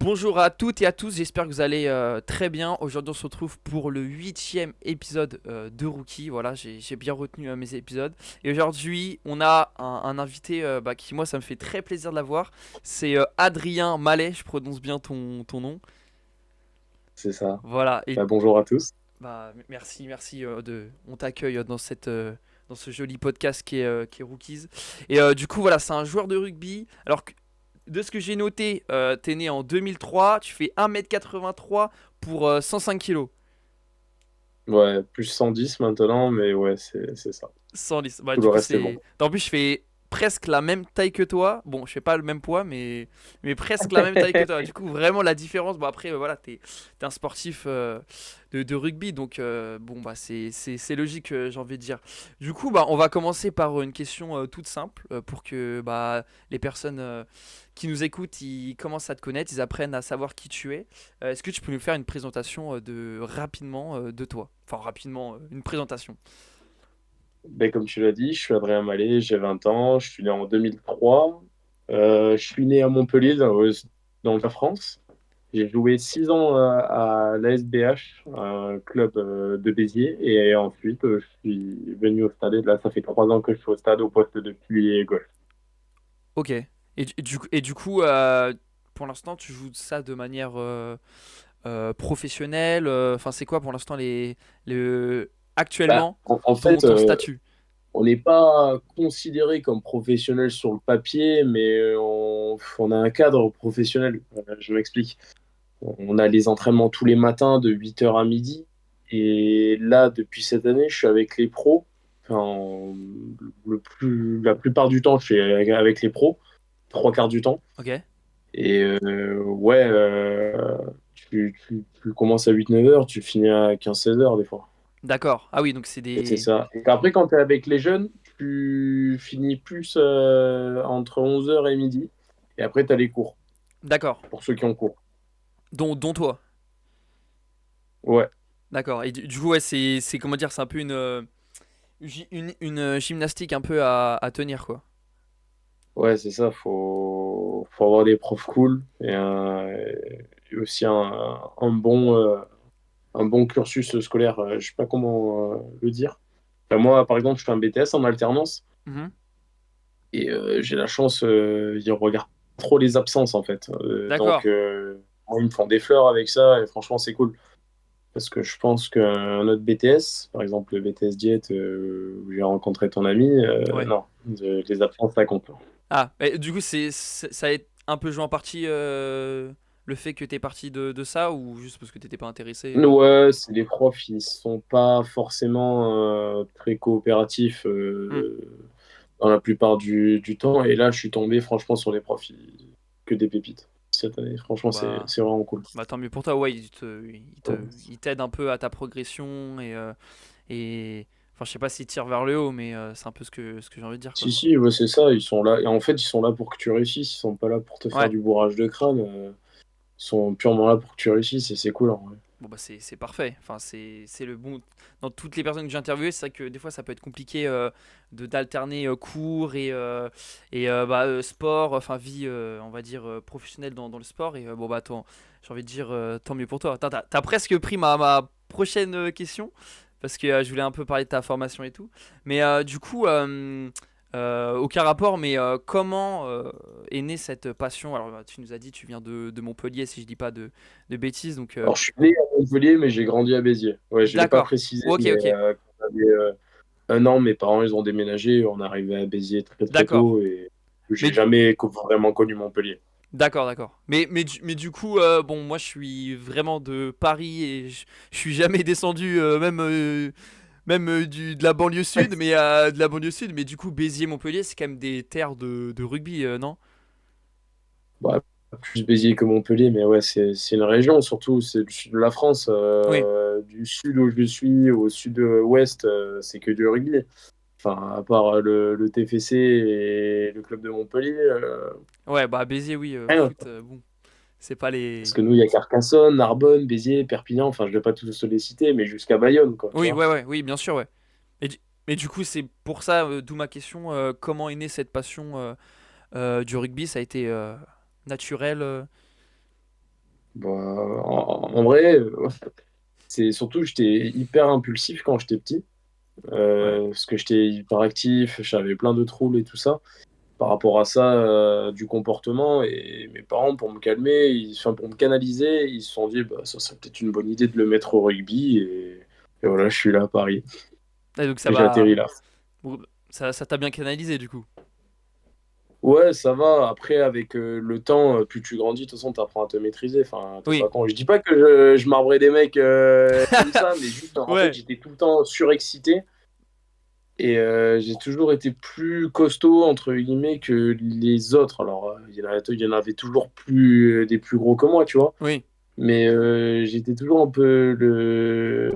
Bonjour à toutes et à tous, j'espère que vous allez très bien. Aujourd'hui on se retrouve pour le 8e épisode de Rookie. Voilà, j'ai bien retenu mes épisodes. Et aujourd'hui on a un invité qui moi ça me fait très plaisir de l'avoir. C'est Adrien Mallet, je prononce bien ton nom. C'est ça. Voilà, et Bonjour à tous. merci on t'accueille dans ce joli podcast qui est Rookies. Et du coup voilà, c'est un joueur de rugby. De ce que j'ai noté, t'es né en 2003, tu fais 1m83 pour 105 kilos. Ouais, plus 110 maintenant, mais ouais, c'est ça. Sans lisse. Bah, Tout du le coup, reste est c'est. bon. En plus, je fais presque la même taille que toi. Bon, je fais pas le même poids, mais presque la même taille que toi. Du coup, vraiment la différence. Bon, après, voilà, t'es un sportif de rugby, donc bon, bah, c'est logique, j'ai envie de dire. Du coup, bah, on va commencer par une question toute simple pour que bah, les personnes qui nous écoutent, ils commencent à te connaître, ils apprennent à savoir qui tu es. Est-ce que tu peux nous faire une présentation rapidement de toi? Enfin, rapidement, une présentation. Comme tu l'as dit, je suis Adrien Mallet, j'ai 20 ans, je suis né en 2003. Je suis né à Montpellier, dans la France. J'ai joué 6 ans à l'ASBH, un club de Béziers, et ensuite je suis venu au stade. Et là, ça fait 3 ans que je suis au stade au poste de pilier gauche. Ok. Et du coup, pour l'instant, tu joues ça de manière professionnelle. Enfin, c'est quoi pour l'instant actuellement En ton, fait, ton statut? on n'est pas considéré comme professionnel sur le papier, mais on a un cadre professionnel. Je m'explique. On a les entraînements tous les matins de 8 heures à midi. Et là, depuis cette année, je suis avec les pros. Enfin, la plupart du temps, je suis avec les pros, trois quarts du temps. Ok. Et ouais, tu commences à 8 9 heures, tu finis à 15 16 heures des fois. D'accord. Ah oui, donc c'est Et c'est des. ça. Et après, quand tu es avec les jeunes, tu finis plus entre 11 heures et midi. Et après, tu as les cours, D'accord. pour ceux qui ont cours. Dont toi. Ouais, D'accord. Et du coup, ouais, c'est comment dire, c'est un peu une gymnastique un peu à tenir, quoi. ouais, c'est ça. Faut avoir des profs cool et aussi un bon cursus scolaire. Je sais pas comment le dire. Enfin, moi, par exemple, je fais un BTS en alternance Mhm. et j'ai la chance, ils regardent trop les absences en fait. D'accord. Moi, ils me font des fleurs avec ça et franchement, c'est cool. Parce que je pense qu'un autre BTS, par exemple le BTS Diète, où j'ai rencontré ton ami, Ouais. non, les absences, ça compte. Ah, et du coup, ça a un peu joué en partie le fait que t'es parti de ça ou juste parce que t'étais pas intéressé Ouais, c'est les profs, ils sont pas forcément très coopératifs Hmm. dans la plupart du temps. Et là, je suis tombé franchement sur les profs, que des pépites cette année. Franchement, Bon c'est bah, c'est vraiment cool. bah tant mieux pour toi, ouais, il t'aide un peu à ta progression et enfin je sais pas s'il tire vers le haut, mais c'est un peu ce que j'ai envie de dire quoi. Si, si, ouais, c'est ça, ils sont là. Et en fait, ils sont là pour que tu réussisses, ils sont pas là pour te faire Ouais, du bourrage de crâne. Ils sont purement là pour que tu réussisses et c'est cool en vrai. bon bah c'est parfait. Enfin c'est le bon. Dans toutes les personnes que j'ai interviewées, c'est vrai que des fois ça peut être compliqué de d'alterner cours et sport, enfin vie on va dire professionnelle dans le sport et bon bah attends, j'ai envie de dire tant mieux pour toi. Attends, t'as presque pris ma prochaine question parce que je voulais un peu parler de ta formation et tout. Mais du coup aucun rapport, mais comment est née cette passion? Alors tu nous as dit tu viens de Montpellier si je dis pas de bêtises donc Alors, je suis né à Montpellier, mais j'ai grandi à Béziers. Ouais, je l'ai pas d'accord. précisé, Ok, mais ok. quand j'avais 1 an, mes parents, ils ont déménagé. On est arrivé à Béziers très, très D'accord. tôt et Mais j'ai jamais vraiment connu Montpellier. d'accord, d'accord. Mais du coup, bon, moi, je suis vraiment de Paris et je suis jamais descendu, même de la banlieue sud, mais de la banlieue sud. Mais du coup, Béziers-Montpellier, c'est quand même des terres de rugby, non? Bah, plus Béziers que Montpellier, mais ouais, c'est une région, surtout, c'est du sud de la France. Oui. Du sud où je suis au sud-ouest, c'est que du rugby. Enfin, à part le TFC et le club de Montpellier, Ouais, bah Béziers, oui, rien. foot, bon, c'est pas Parce les. que nous, il y a Carcassonne, Narbonne, Béziers, Perpignan, enfin, je ne vais pas tous les citer, mais jusqu'à Bayonne, quoi, tu Oui, vois. ouais, ouais, oui, bien sûr, ouais. Mais du coup, c'est pour ça, d'où ma question, comment est née cette passion du rugby? Ça a été naturel? Bah, en vrai, c'est surtout j'étais hyper impulsif quand j'étais petit, Ouais. parce que j'étais hyper actif, j'avais plein de troubles et tout ça. Par rapport à ça, du comportement, et mes parents, pour me calmer, enfin, pour me canaliser, ils se sont dit, bah, ça serait peut-être une bonne idée de le mettre au rugby, et voilà, je suis là à Paris. Et donc ça J'ai va. atterri là. Bon, ça t'a bien canalisé du coup. Ouais, ça va. Après, avec le temps, plus tu grandis, de toute façon, tu apprends à te maîtriser. Enfin, t'es Oui. pas con. Je dis pas que je marbrais des mecs comme ça, mais juste, en fait, Ouais. j'étais tout le temps surexcité. Et j'ai toujours été plus costaud, entre guillemets, que les autres. Alors, il y en avait toujours des plus gros que moi, tu vois. Oui. Mais j'étais toujours un peu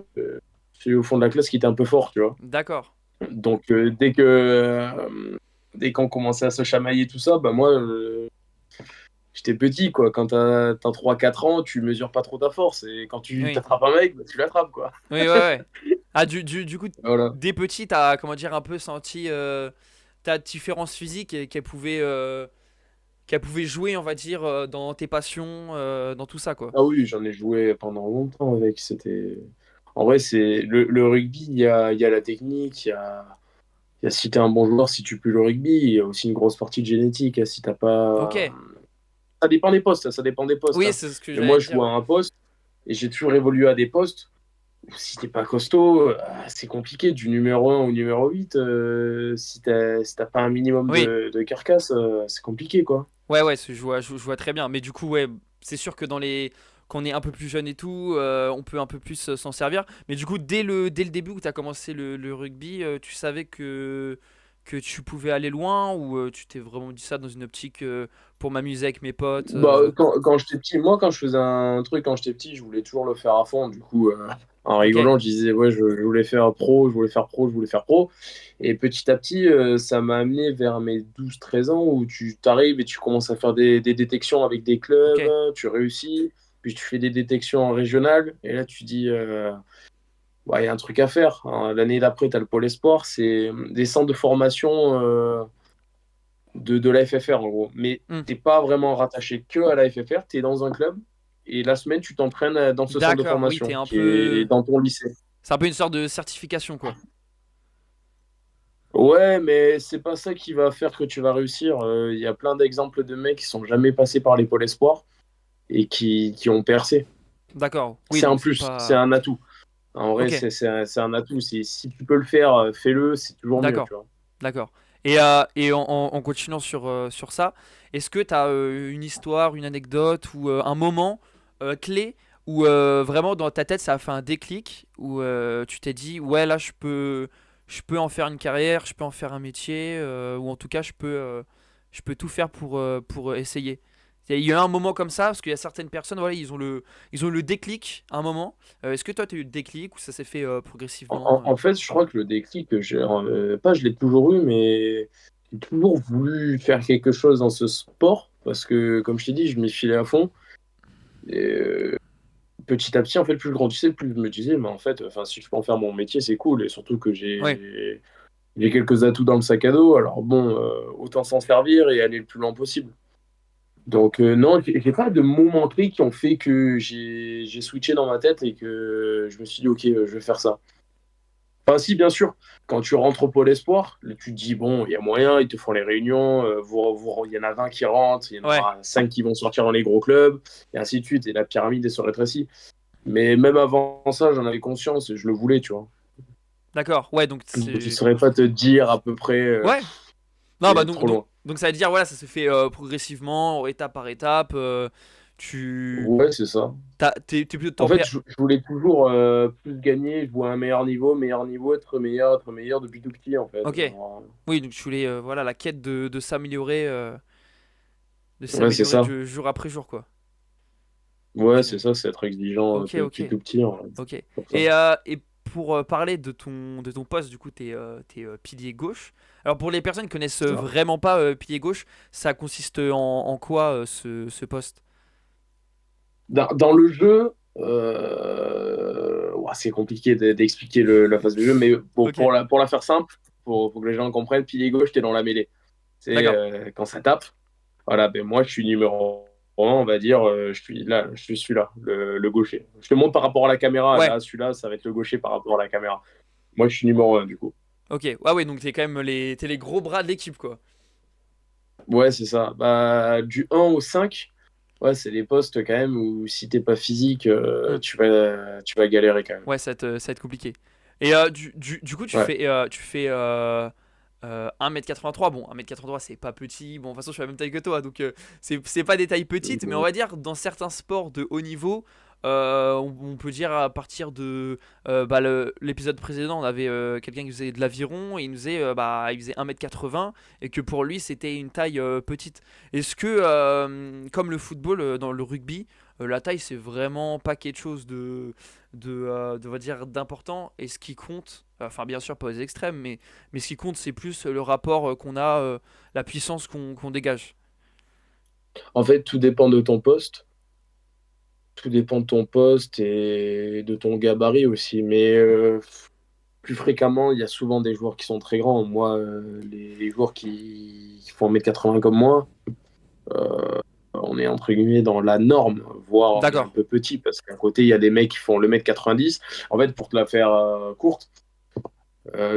celui au fond de la classe qui était un peu fort, tu vois. D'accord. Donc, dès qu'on commençait à se chamailler, tout ça, bah moi, j'étais petit, quoi. Quand t'as 3-4 ans, tu mesures pas trop ta force. Et quand tu Oui. t'attrapes un mec, bah, tu l'attrapes, quoi. Oui, ouais, ouais. Ah, du coup, Voilà. dès petit, t'as, comment dire, un peu senti ta différence physique et qu'elle pouvait jouer, on va dire, dans tes passions, dans tout ça, quoi. Ah oui, j'en ai joué pendant longtemps avec. En vrai, c'est le rugby, il y a la technique, il y a si t'es un bon joueur, si tu peux le rugby, il y a aussi une grosse partie de génétique, hein. Si t'as Ok. pas. Ça dépend des postes, ça dépend des postes, Oui, hein. c'est ce que Mais j'allais moi, te je dire, joue à ouais. un poste et j'ai toujours évolué à des postes où si t'es pas costaud, c'est compliqué. Du numéro 1 au numéro 8, si t'as pas un minimum Oui. de carcasse, c'est compliqué, quoi. Ouais, ouais, je vois très bien. Mais du coup, ouais, c'est sûr que quand on est un peu plus jeune et tout, on peut un peu plus s'en servir. Mais du coup, dès le début où tu as commencé le rugby, tu savais que tu pouvais aller loin ou tu t'es vraiment dit ça dans une optique pour m'amuser avec mes potes Bah, quand j'étais petit, moi, quand je faisais un truc quand j'étais petit, je voulais toujours le faire à fond. Du coup, en Ok, rigolant, je disais, ouais, je voulais faire pro, je voulais faire pro, je voulais faire pro. Et petit à petit, ça m'a amené vers mes 12-13 ans où tu t'arrives et tu commences à faire des détections avec des ok. clubs, tu réussis, puis tu fais des détections en régional. Et là, tu dis, ouais, il y a un truc à faire, hein. L'année d'après, tu as le pôle espoir, c'est des centres de formation. De la FFR en gros. Mais Hmm. t'es pas vraiment rattaché que à la FFR, tu es dans un club et la semaine tu t'entraînes dans ce centre de D'accord, oui, t'es formation un qui est peu. dans ton lycée. C'est un peu une sorte de certification, quoi. Ouais, mais c'est pas ça qui va faire que tu vas réussir. Il y a plein d'exemples de mecs qui sont jamais passés par les pôles espoirs et qui ont percé. D'accord, oui, C'est un donc c'est plus, c'est pas. un atout. En vrai, Ok, c'est un atout. Si tu peux le faire, fais-le, c'est toujours mieux, d'accord, tu vois. d'accord. Et en continuant sur ça, est-ce que tu as une histoire, une anecdote ou un moment clé où vraiment dans ta tête ça a fait un déclic, où tu t'es dit, ouais, là je peux en faire une carrière, je peux en faire un métier, ou en tout cas je peux tout faire pour essayer. Il y a un moment comme ça, parce qu'il y a certaines personnes, voilà, ils ont le déclic à un moment. Est-ce que toi tu as eu le déclic ou ça s'est fait progressivement En fait, je crois que le déclic, pas je l'ai toujours eu, mais j'ai toujours voulu faire quelque chose dans ce sport parce que, comme je t'ai dit, je m'y filais à fond. Et petit à petit, en fait, plus je grandissais, plus je me disais, mais en fait, enfin, si je peux en faire mon métier, c'est cool. Et surtout que Ouais, j'ai quelques atouts dans le sac à dos. Alors bon, autant s'en servir et aller le plus loin possible. Donc non, j'ai pas de moments clés qui ont fait que j'ai switché dans ma tête et que je me suis dit, ok, je vais faire ça. Enfin, si, bien sûr, quand tu rentres au pôle espoir, là, tu te dis, bon, il y a moyen, ils te font les réunions, il y en a 20 qui rentrent, il y en ouais, aura 5 qui vont sortir dans les gros clubs, et ainsi de suite, et la pyramide, elle se rétrécit. Mais même avant ça, j'en avais conscience et je le voulais, tu vois. d'accord, ouais, donc Donc, je ne c'est. saurais pas te dire à peu près, Ouais, non, bah c'est trop loin. donc ça veut dire, voilà, ça se fait progressivement, étape par étape. Tu. Ouais, c'est ça. T'es plutôt En fait, je voulais toujours plus gagner, jouer à un meilleur niveau, être meilleur depuis tout petit, en fait. Ok, Alors, oui, donc tu voulais, voilà, la quête de ouais, c'est s'améliorer ça. jour après jour, quoi. Ouais, Ok, c'est ça, c'est être exigeant ok, ok, depuis tout petit, hein, ok. pour ça. Et pour parler de ton poste, du coup, t'es pilier gauche. Alors, pour les personnes qui connaissent C'est ça. vraiment pas pilier gauche, ça consiste en quoi ce poste? Dans le jeu, ouah, c'est compliqué d'expliquer la phase du jeu, mais pour, Ok, pour la faire simple, pour que les gens comprennent, pilier gauche, t'es dans la mêlée. C'est d'accord. quand ça tape, voilà, ben moi je suis numéro. Pour moi, on va dire, je suis là, je suis là, le gaucher. Je te montre par rapport à la caméra. Ouais, Là, celui-là, ça va être le gaucher par rapport à la caméra. Moi, je suis numéro un, du coup. ok. Ah ouais, donc t'es quand même t'es les gros bras de l'équipe, quoi. Ouais, c'est ça. Bah, du 1 au 5, ouais, c'est les postes quand même où si t'es pas physique, Hmm. tu vas galérer quand même. Ouais, ça va être compliqué. Et du coup, Ouais. tu fais 1m83. Bon, 1m83, c'est pas petit. Bon, de toute façon, je suis la même taille que toi, donc c'est pas des tailles petites, mais on va dire dans certains sports de haut niveau, on peut dire à partir de bah, l'épisode précédent, on avait quelqu'un qui faisait de l'aviron et il nous faisait, bah, il faisait 1m80 et que pour lui, c'était une taille petite. Est-ce que, comme le football, dans le rugby, la taille, c'est vraiment pas quelque chose on va dire, d'important. Et ce qui compte, enfin bien sûr pas aux extrêmes, mais ce qui compte c'est plus le rapport qu'on a, la puissance qu'on dégage. En fait, tout dépend de ton poste. Tout dépend de ton poste et de ton gabarit aussi. Mais plus fréquemment, il y a souvent des joueurs qui sont très grands. Moi, les joueurs qui font 1m80 comme moi, on est entre guillemets dans la norme, voire on est un D'accord. peu petit parce qu'à côté, il y a des mecs qui font le 1m90. En fait, pour te la faire courte,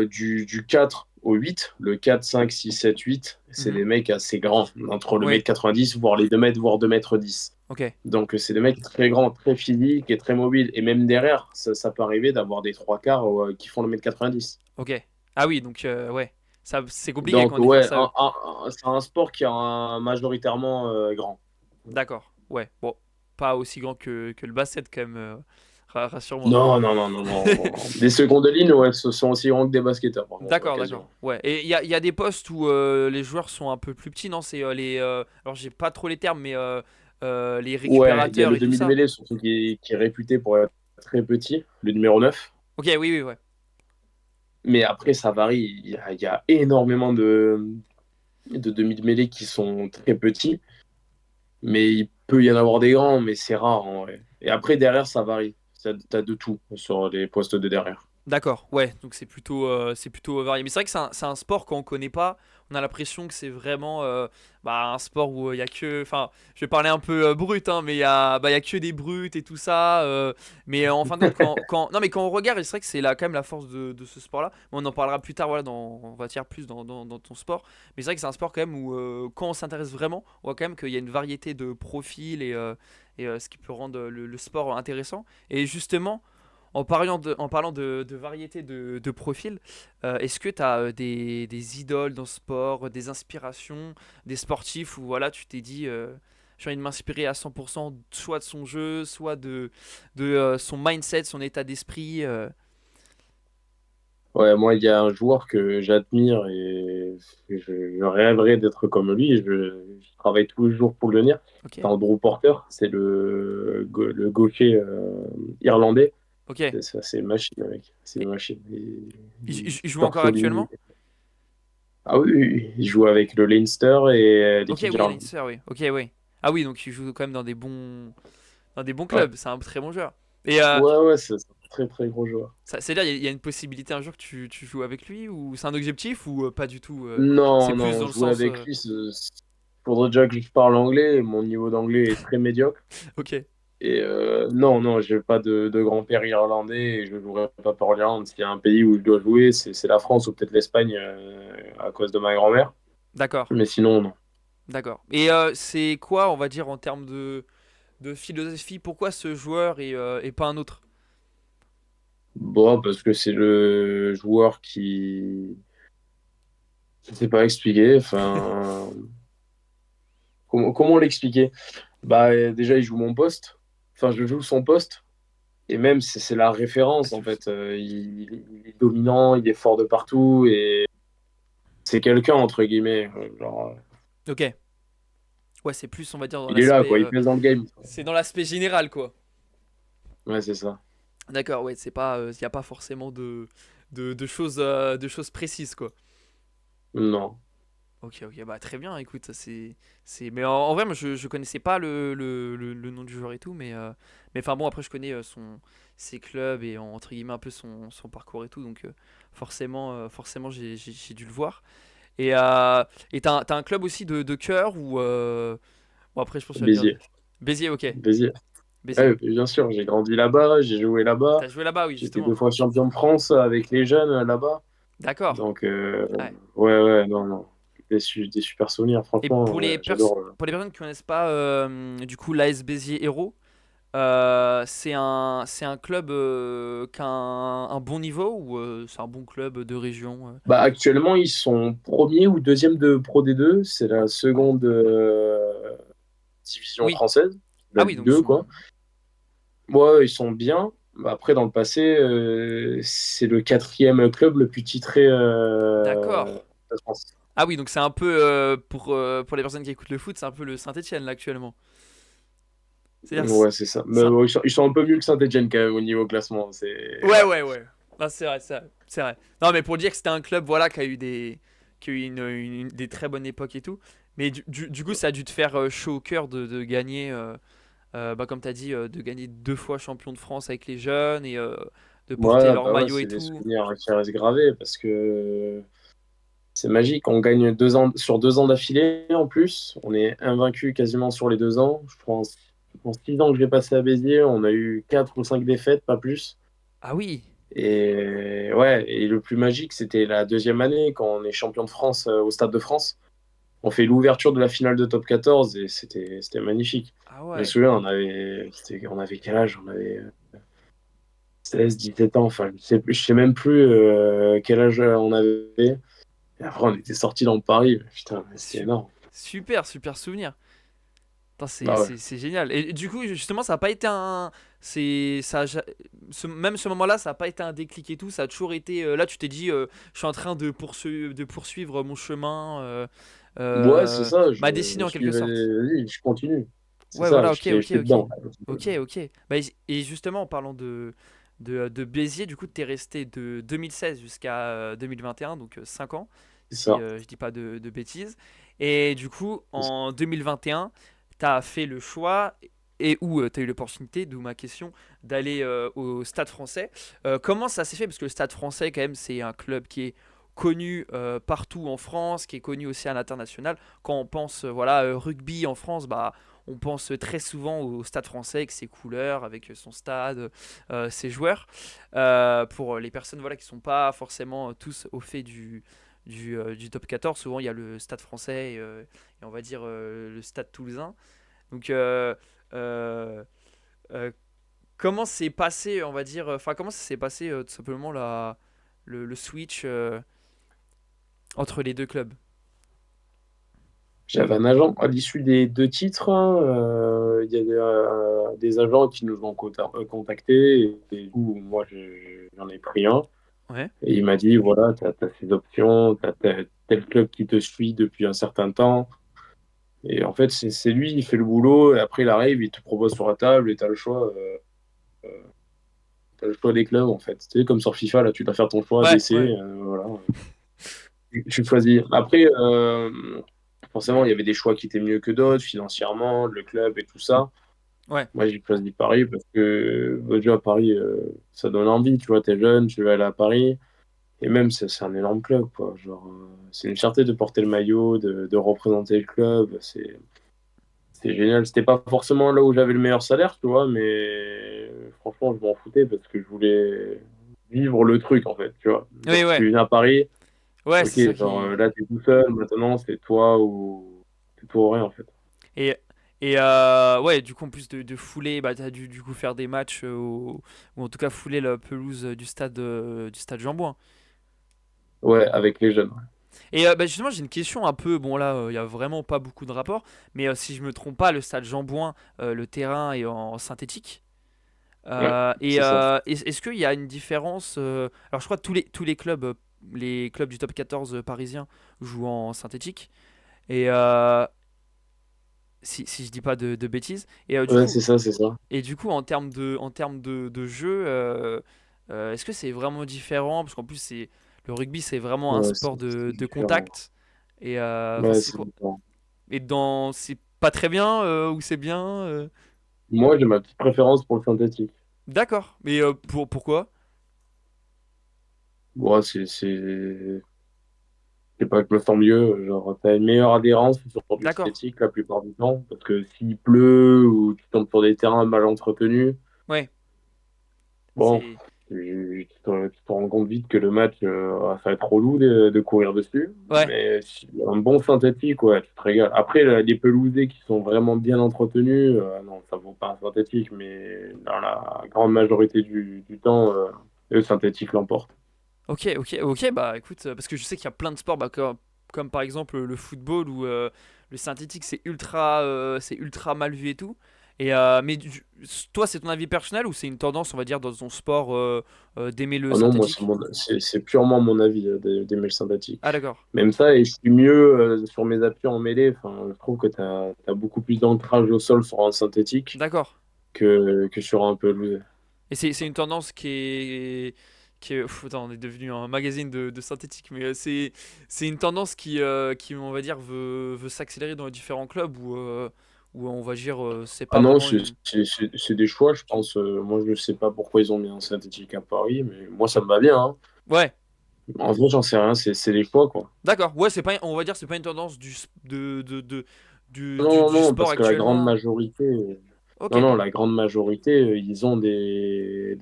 du 4 au 8, le 4, 5, 6, 7, 8, c'est Mhm. des mecs assez grands, entre le Oui. 1m90, voire les 2 mètres, voire 2m10. Ok. Donc, c'est des mecs très grands, très physiques et très mobiles. Et même derrière, ça peut arriver d'avoir des trois quarts qui font le 1m90. Ok. Ah oui, donc ouais. Ça, c'est compliqué Donc, quand on est ouais, face à eux. c'est un sport qui est majoritairement grand. D'accord. Ouais. Bon, pas aussi grand que le basket quand même. Rassure-moi. Non, non, non, non, non. Des secondes lignes, ouais, ce sont aussi grands que des basketteurs, par contre, D'accord, d'accord. quasiment. Ouais. Et il y a des postes où les joueurs sont un peu plus petits, non? C'est alors j'ai pas trop les termes, mais les Ouais, il y a récupérateurs le et tout ça. demi-mêlée, surtout qui est réputé pour être très petit, le numéro 9. Ok, oui, oui, ouais. Mais après, ça varie. Il y a énormément de demi-mêlées qui sont très petits. Mais il peut y en avoir des grands, mais c'est rare en vrai. Et après, derrière, ça varie. T'as de tout sur les postes de derrière. D'accord, ouais, donc c'est plutôt varié. Mais c'est vrai que c'est un sport qu'on connaît pas, on a l'impression que c'est vraiment bah, un sport où il y a que. Enfin, je vais parler un peu brut, hein, mais il y a que des brutes et tout ça. Mais en fin de compte, non, mais quand on regarde, c'est vrai que c'est là, quand même la force de ce sport-là. On en parlera plus tard, voilà, on va dire plus dans ton sport. Mais c'est vrai que c'est un sport quand même où quand on s'intéresse vraiment, on voit quand même qu'il y a une variété de profils et ce qui peut rendre le sport intéressant. Et justement. En parlant de variété de profils, est-ce que tu as des idoles dans ce sport, des inspirations, des sportifs où voilà, tu t'es dit j'ai envie de m'inspirer à 100%, soit de son jeu, soit de son mindset, son état d'esprit Ouais, moi, il y a un joueur que j'admire et je rêverais d'être comme lui. Je travaille tous les jours pour le devenir. Ok, C'est Andrew Porter, c'est le gaucher irlandais. ok. C'est une machine, mec. C'est Et une machine. il joue Super encore solide. actuellement? Ah oui, oui, oui. Il joue avec le Leinster et Ok, l'équipe oui, d'Irlande. Leinster, oui. Ok, oui. Ah oui, donc il joue quand même dans des bons Ouais, clubs. C'est un très bon joueur. Et ouais, ouais, c'est un très très gros joueur. c'est-à-dire, il y a une possibilité un jour que tu joues avec lui ou c'est un objectif ou pas du tout c'est Non, plus dans non, le jouer sens. avec lui, faudrait déjà que je parle anglais. Mon niveau d'anglais est très médiocre. Ok, Et non, non, j'ai pas de grand-père irlandais et je ne jouerai pas pour l'Irlande. S'il y a un pays où je dois jouer, c'est la France ou peut-être l'Espagne à cause de ma grand-mère. d'accord, Mais sinon, non. d'accord. Et c'est quoi, on va dire, en termes de philosophie, pourquoi ce joueur et pas un autre? Bon, parce que c'est le joueur qui. Je sais pas expliquer. Enfin, comment l'expliquer? Bah, déjà, il joue mon poste. Enfin, je joue son poste. Et même, c'est la Ah, référence, tu en joues ça. fait. Il est dominant, il est fort de partout. Et c'est quelqu'un, entre guillemets. Genre, Ok, ouais, c'est plus, on va dire, dans il est là, l'aspect. quoi. Il pèse dans le game. C'est dans l'aspect général, quoi. Ouais, c'est ça. D'accord, ouais, c'est pas, il n'y a pas forcément de choses précises, quoi. Non. Ok, ok, bah très bien, écoute, mais en vrai, moi je connaissais pas le nom du joueur et tout, mais enfin bon, après je connais ses clubs et entre guillemets un peu son parcours et tout, donc forcément j'ai dû le voir. Et t'as un club aussi de cœur ou bon, après je pense que tu vas me dire, Béziers. Béziers, ok. Béziers. Béziers. Ouais, bien sûr, j'ai grandi là-bas, j'ai joué là-bas. T'as joué là-bas, oui, J'étais justement. 2 fois champion de France avec les jeunes là-bas. D'accord. Donc, Ouais. ouais, non, non. Des super souvenirs, Et franchement, ouais, j'adore. pour les personnes qui connaissent pas, du coup, l'AS Béziers Hérault, c'est un club qui a un bon niveau ou c'est un bon club de région Bah, actuellement, ils sont premier ou deuxième de Pro D2. C'est la seconde division Oui. française, Ah la oui, Ligue donc ils 2, sont. quoi. Ouais, ils sont bien. Bah, après, dans le passé, c'est le quatrième club le plus titré D'accord. de France. Ah oui, donc c'est un peu, pour les personnes qui écoutent le foot, c'est un peu le Saint-Etienne là actuellement. C'est-à-dire. Ouais, c'est ça. Mais Saint- ouais, ils sont un peu mieux que Saint-Etienne quand même au niveau classement. Ouais, Ouais. ouais, ouais. Non, c'est vrai, c'est vrai, c'est vrai. Non, mais pour dire que c'était un club, voilà, qui a eu des très bonnes époques et tout. Mais du coup, ça a dû te faire chaud au cœur de gagner, bah, comme tu as dit, de gagner 2 fois champion de France avec les jeunes et de porter Ouais, leur bah ouais, maillot et c'est des tout. souvenirs qui restent gravés parce que c'est magique. On gagne 2 ans sur 2 ans d'affilée en plus. On est invaincu quasiment sur les 2 ans. Je pense en 6 ans que j'ai passé à Béziers, on a eu 4 ou 5 défaites, pas plus. Ah oui, Et ouais, et le plus magique, c'était la deuxième année quand on est champion de France au Stade de France. On fait l'ouverture de la finale de Top 14 et c'était magnifique. ah Je me ouais. souviens, on avait quel âge? On avait 16, 17 ans. Enfin, je sais même plus quel âge on avait. Et après, on était sortis dans Paris. Putain, mais c'était Su- énorme. super, super souvenir. Putain, Bah ouais. c'est génial. Et du coup, justement, ça n'a pas été un. Ça, même ce moment-là, ça n'a pas été un déclic et tout. Ça a toujours été. Là, tu t'es dit, je suis en train de poursuivre mon chemin, Ouais, c'est ça. Je, ma destinée je en suis, quelque sorte. vas-y, je continue. C'est Ouais, ça, voilà, ok, ok, j'étais ok. dedans. Ok, ok. Bah, et justement, en parlant de Béziers, du coup, tu es resté de 2016 jusqu'à 2021, donc 5 ans, C'est si ça. je dis pas de bêtises. Et du coup, en 2021, tu as fait le choix et où tu as eu l'opportunité, d'où ma question, d'aller au Stade français. Comment ça s'est fait? Parce que le Stade français, quand même, c'est un club qui est connu partout en France, qui est connu aussi à l'international. Quand on pense voilà rugby en France, bah on pense très souvent au Stade français avec ses couleurs, avec son stade, ses joueurs. Pour les personnes voilà qui sont pas forcément tous au fait du top 14, souvent il y a le Stade français et on va dire le Stade toulousain. Donc euh, euh, comment s'est passé, on va dire, enfin comment ça s'est passé tout simplement le switch entre les deux clubs? J'avais un agent à l'issue des 2 titres, hein. Il y a des agents qui nous ont contactés. Et du coup, moi, j'en ai pris un. Ouais. Et il m'a dit, voilà, tu as ces options, tu as tel club qui te suit depuis un certain temps. Et en fait, c'est lui, il fait le boulot. Et après, il arrive, il te propose sur la table et tu as le choix. T'as le choix des clubs, en fait. Tu sais, comme sur FIFA, là, tu dois faire ton choix, Ouais, d'essai. ouais. Voilà. Tu choisis. Après, forcément, il y avait des choix qui étaient mieux que d'autres, financièrement, le club et tout ça. Ouais. Moi, j'ai choisi Paris parce que déjà, Paris, ça donne envie. Tu vois, t'es jeune, tu vas aller à Paris. Et même, c'est un énorme club, quoi. Genre, c'est une fierté de porter le maillot, de représenter le club. C'est génial. C'était pas forcément là où j'avais le meilleur salaire, tu vois, mais franchement, je m'en foutais parce que je voulais vivre le truc, en fait, tu vois. Oui, Genre, ouais. tu viens à Paris. Ouais, Ok, c'est ça genre qui. là t'es tout seul, maintenant c'est toi ou c'est toi ou rien en fait. Et, et ouais, du coup, en plus de fouler, bah, t'as dû du coup faire des matchs ou en tout cas fouler la pelouse du stade Jean-Bouin. Ouais, avec les jeunes. Et bah, justement, j'ai une question un peu. Bon, là, il y a vraiment pas beaucoup de rapport, mais si je me trompe pas, le stade Jean-Bouin, le terrain est en synthétique. Ouais, Et c'est ça. est-ce qu'il y a une différence alors, je crois que tous les clubs, les clubs du top 14 parisien jouent en synthétique. Et si je dis pas de bêtises. Et du Ouais, coup, c'est ça, c'est ça. en termes de jeu, est-ce que c'est vraiment différent? Parce qu'en plus, le rugby, c'est vraiment un Ouais, sport c'est de différent. contact. Et enfin, Ouais, c'est c'est quoi? différent. Et c'est pas très bien ou c'est bien Moi, j'ai ma petite préférence pour le synthétique. D'accord. Mais pourquoi? Ouais, c'est C'est pas que je me sens mieux. Genre, t'as une meilleure adhérence sur du D'accord. statique la plupart du temps. Parce que s'il pleut ou tu tombes sur des terrains mal entretenus, Ouais, bon, c'est. tu te rends compte vite que le match, ça va être relou de courir dessus. Ouais, Mais un bon synthétique, ouais, tu te régales. Après, les pelousés qui sont vraiment bien entretenus, non, ça vaut pas un synthétique. Mais dans la grande majorité du temps, le synthétique l'emporte. ok, ok, ok, bah écoute, parce que je sais qu'il y a plein de sports, bah, comme par exemple le football où le synthétique c'est ultra mal vu et tout. Mais toi, c'est ton avis personnel ou c'est une tendance, on va dire, dans ton sport d'aimer le Oh non, moi, synthétique? c'est purement mon avis d'aimer le synthétique. Ah, d'accord. Même ça, et je suis mieux sur mes appuis en mêlée. Enfin, je trouve que tu as beaucoup plus d'ancrage au sol sur un synthétique D'accord. que sur un pelouse. Et c'est une tendance attends, on est devenu un magazine de synthétique, mais c'est une tendance qui, on va dire, veut s'accélérer dans les différents clubs où on va dire, c'est Ah pas non, vraiment une. c'est des choix, je pense. Moi, je ne sais pas pourquoi ils ont mis un synthétique à Paris, mais moi, ça me va bien, hein. Ouais, En vrai, j'en sais rien, c'est des choix, quoi. d'accord. Ouais, on va dire, c'est pas une tendance Non, du non, sport parce que la grande actuellement. majorité, Ok, non, non, la grande majorité, ils ont des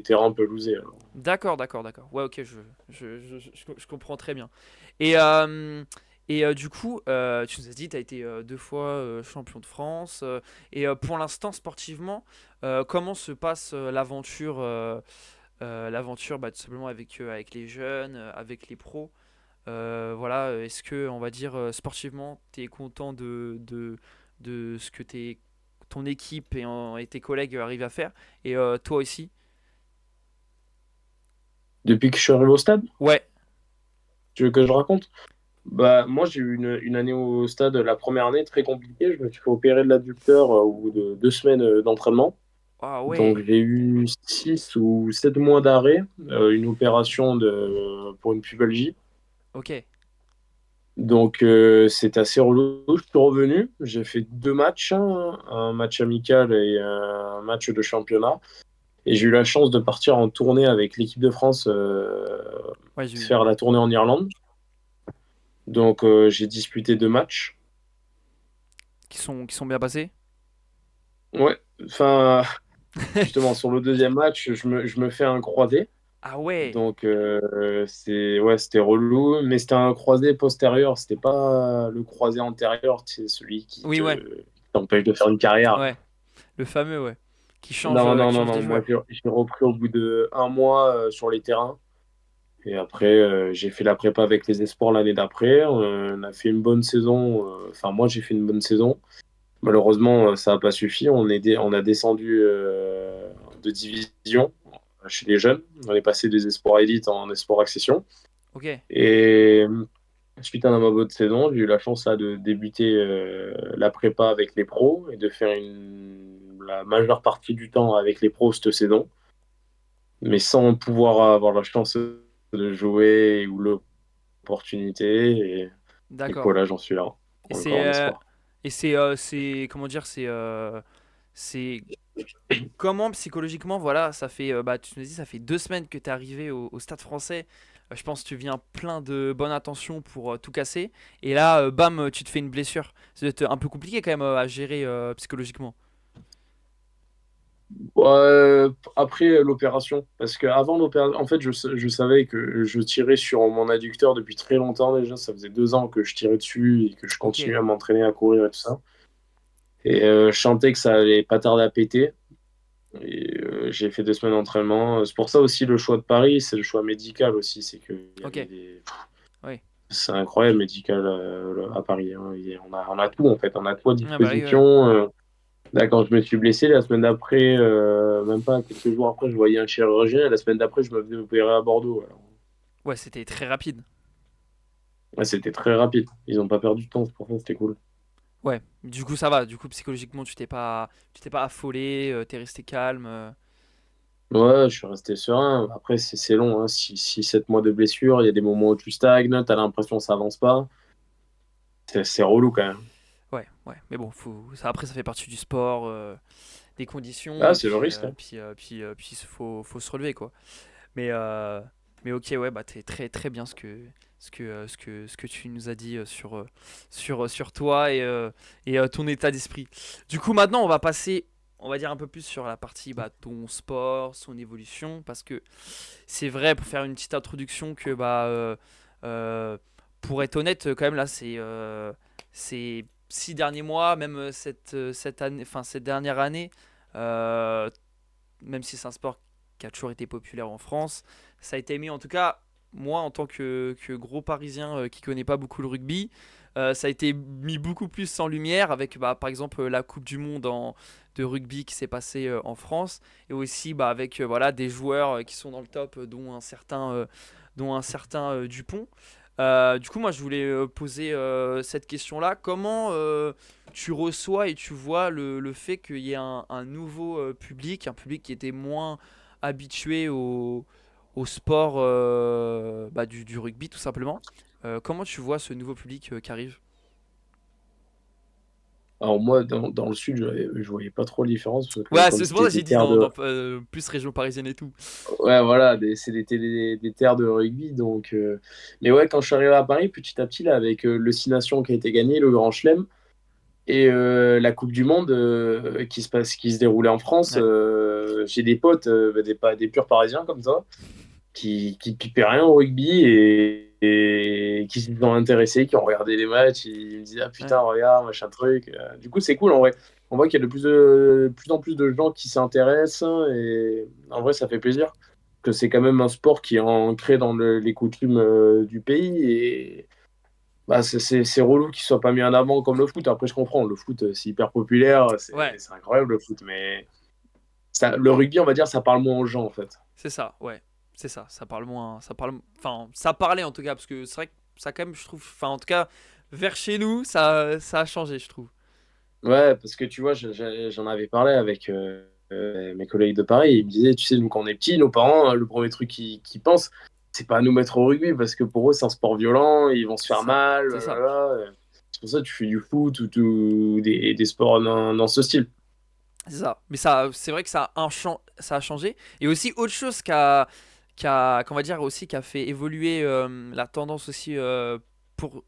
terrains pelousés, alors. d'accord, d'accord, d'accord. Ouais, ok, je comprends très bien. Et, euh, du coup, tu nous as dit, tu as été deux fois champion de France. Pour l'instant, sportivement, comment se passe l'aventure bah, tout simplement avec les jeunes, avec les pros? Voilà, est-ce que, on va dire, sportivement, tu es content de ce que ton équipe et tes collègues arrivent à faire? Et toi aussi? Depuis que je suis arrivé au stade, Ouais, tu veux que je raconte? Bah, moi, j'ai eu une année au stade, la première année, très compliquée. Je me suis fait opérer de l'adducteur au bout de 2 semaines d'entraînement. ah Donc, ouais, j'ai eu 6 ou 7 mois d'arrêt, une opération pour une pubalgie. ok, Donc, c'est assez relou. Je suis revenu. J'ai fait 2 matchs, hein, un match amical et un match de championnat. Et j'ai eu la chance de partir en tournée avec l'équipe de France, ouais, j'ai vu. faire la tournée en Irlande. Donc, j'ai disputé 2 matchs. Qui sont bien passés? Ouais, enfin, justement, sur le deuxième match, je me fais un croisé. Ah ouais, Donc, ouais, c'était relou, mais c'était un croisé postérieur. C'était pas le croisé antérieur, c'est celui oui, ouais, qui t'empêche de faire une carrière. ouais, le fameux, ouais, Non, qui non, non, change des non. Moi, joueurs. j'ai repris au bout de 1 mois sur les terrains. Et après, j'ai fait la prépa avec les espoirs l'année d'après. On a fait une bonne saison. Enfin, moi, j'ai fait une bonne saison. Malheureusement, ça n'a pas suffi. On a descendu de division chez les jeunes. On est passé des espoirs élites en espoirs accession. Ok, Et suite à ma bonne saison, j'ai eu la chance là, de débuter la prépa avec les pros et de faire la majeure partie du temps avec les pros cette saison, mais sans pouvoir avoir la chance de jouer ou l'opportunité. Et d'accord. voilà, j'en suis là, Et encore en espoir. comment dire, c'est comment psychologiquement, voilà, ça fait, bah, tu nous dis, ça fait 2 semaines que tu es arrivé au Stade Français. Je pense que tu viens plein de bonnes intentions pour tout casser. Et là, bam, tu te fais une blessure. Ça doit être un peu compliqué quand même à gérer psychologiquement. Ouais, après l'opération, parce qu'avant l'opération, en fait, je savais que je tirais sur mon adducteur depuis très longtemps déjà. Ça faisait 2 ans que je tirais dessus et que je Ok, continuais à m'entraîner à courir et tout ça. Et je sentais que ça allait pas tarder à péter. Et j'ai fait 2 semaines d'entraînement. C'est pour ça aussi le choix de Paris, c'est le choix médical aussi. C'est que il y ok, avait des... oui. C'est incroyable médical à Paris, hein. On a tout en fait, on a tout à Ah bah oui, ouais. disposition. Là, quand je me suis blessé, la semaine d'après, même pas quelques jours après, je voyais un chirurgien. Et la semaine d'après, je me faisais opérer à Bordeaux. Alors, Ouais, c'était très rapide. ouais, c'était très rapide. Ils n'ont pas perdu de temps, c'est pour ça c'était cool. Ouais, du coup ça va. Du coup psychologiquement tu t'es pas affolé, t'es resté calme. Ouais, je suis resté serein. Après, c'est long, hein. 7 mois de blessure, il y a des moments où tu stagnes, tu as l'impression que ça avance pas. C'est relou quand même. Ouais, ouais. Mais bon, après ça fait partie du sport, des conditions Ah, et c'est le puis risque, hein. faut se relever quoi. Mais euh, mais ok, ouais, bah t'es très très bien ce que tu nous as dit sur toi et ton état d'esprit. Du coup, maintenant, on va passer, on va dire un peu plus sur la partie ton sport, son évolution, parce que c'est vrai, pour faire une petite introduction, que euh, pour être honnête, quand même, là, c'est 6 derniers mois, même cette année, enfin, cette dernière année, euh, même si c'est un sport qui a toujours été populaire en France, ça a été mis, en tout cas, moi, en tant que gros parisien qui connaît pas beaucoup le rugby, ça a été mis beaucoup plus en lumière avec, par exemple, la Coupe du Monde de rugby qui s'est passée en France, et aussi avec voilà, des joueurs qui sont dans le top, dont un certain Dupont. Du coup, moi, je voulais poser cette question-là. Comment tu reçois et tu vois le fait qu'il y ait un nouveau public, un public qui était moins habitué au sport du rugby, tout simplement. Comment tu vois ce nouveau public qui arrive? Alors moi, dans le sud, je voyais pas trop la différence parce que Ouais, comme c'est pour ça c'était que j'ai des dit terres de... plus région parisienne et tout. Ouais, voilà, c'est des terres de rugby. Donc, mais ouais, quand je suis arrivé à Paris, petit à petit, là, avec le Six Nations qui a été gagné, le Grand Chelem, et la Coupe du Monde qui se déroulait en France, Ouais, j'ai des potes, des purs Parisiens comme ça, qui pipaient rien au rugby et qui s'y sont intéressés, qui ont regardé les matchs, ils me disaient ah ouais, putain regarde machin truc. Du coup c'est cool en vrai. On voit qu'il y a plus en plus de gens qui s'intéressent et en vrai ça fait plaisir que c'est quand même un sport qui est ancré dans les coutumes du pays et bah, c'est relou qu'il soit pas mis en avant comme le foot. Après je comprends, le foot c'est hyper populaire, ouais, c'est incroyable le foot, mais le rugby on va dire ça parle moins aux gens en fait. c'est ça, ouais, c'est ça. Ça parle moins, enfin, ça parlait en tout cas, parce que c'est vrai que ça quand même, je trouve, enfin, en tout cas, vers chez nous, ça a changé, je trouve. Ouais, parce que tu vois, j'en avais parlé avec mes collègues de Paris. Ils me disaient, tu sais, nous, quand on est petits, nos parents, le premier truc qu'ils pensent, c'est pas à nous mettre au rugby parce que pour eux, c'est un sport violent, ils vont se faire C'est ça, mal. c'est ça. Blablabla. C'est pour ça que tu fais du foot ou des sports dans ce style. C'est ça. Mais ça, c'est vrai que ça a changé. Et aussi autre chose qu'on va dire aussi, qui a fait évoluer la tendance aussi pour,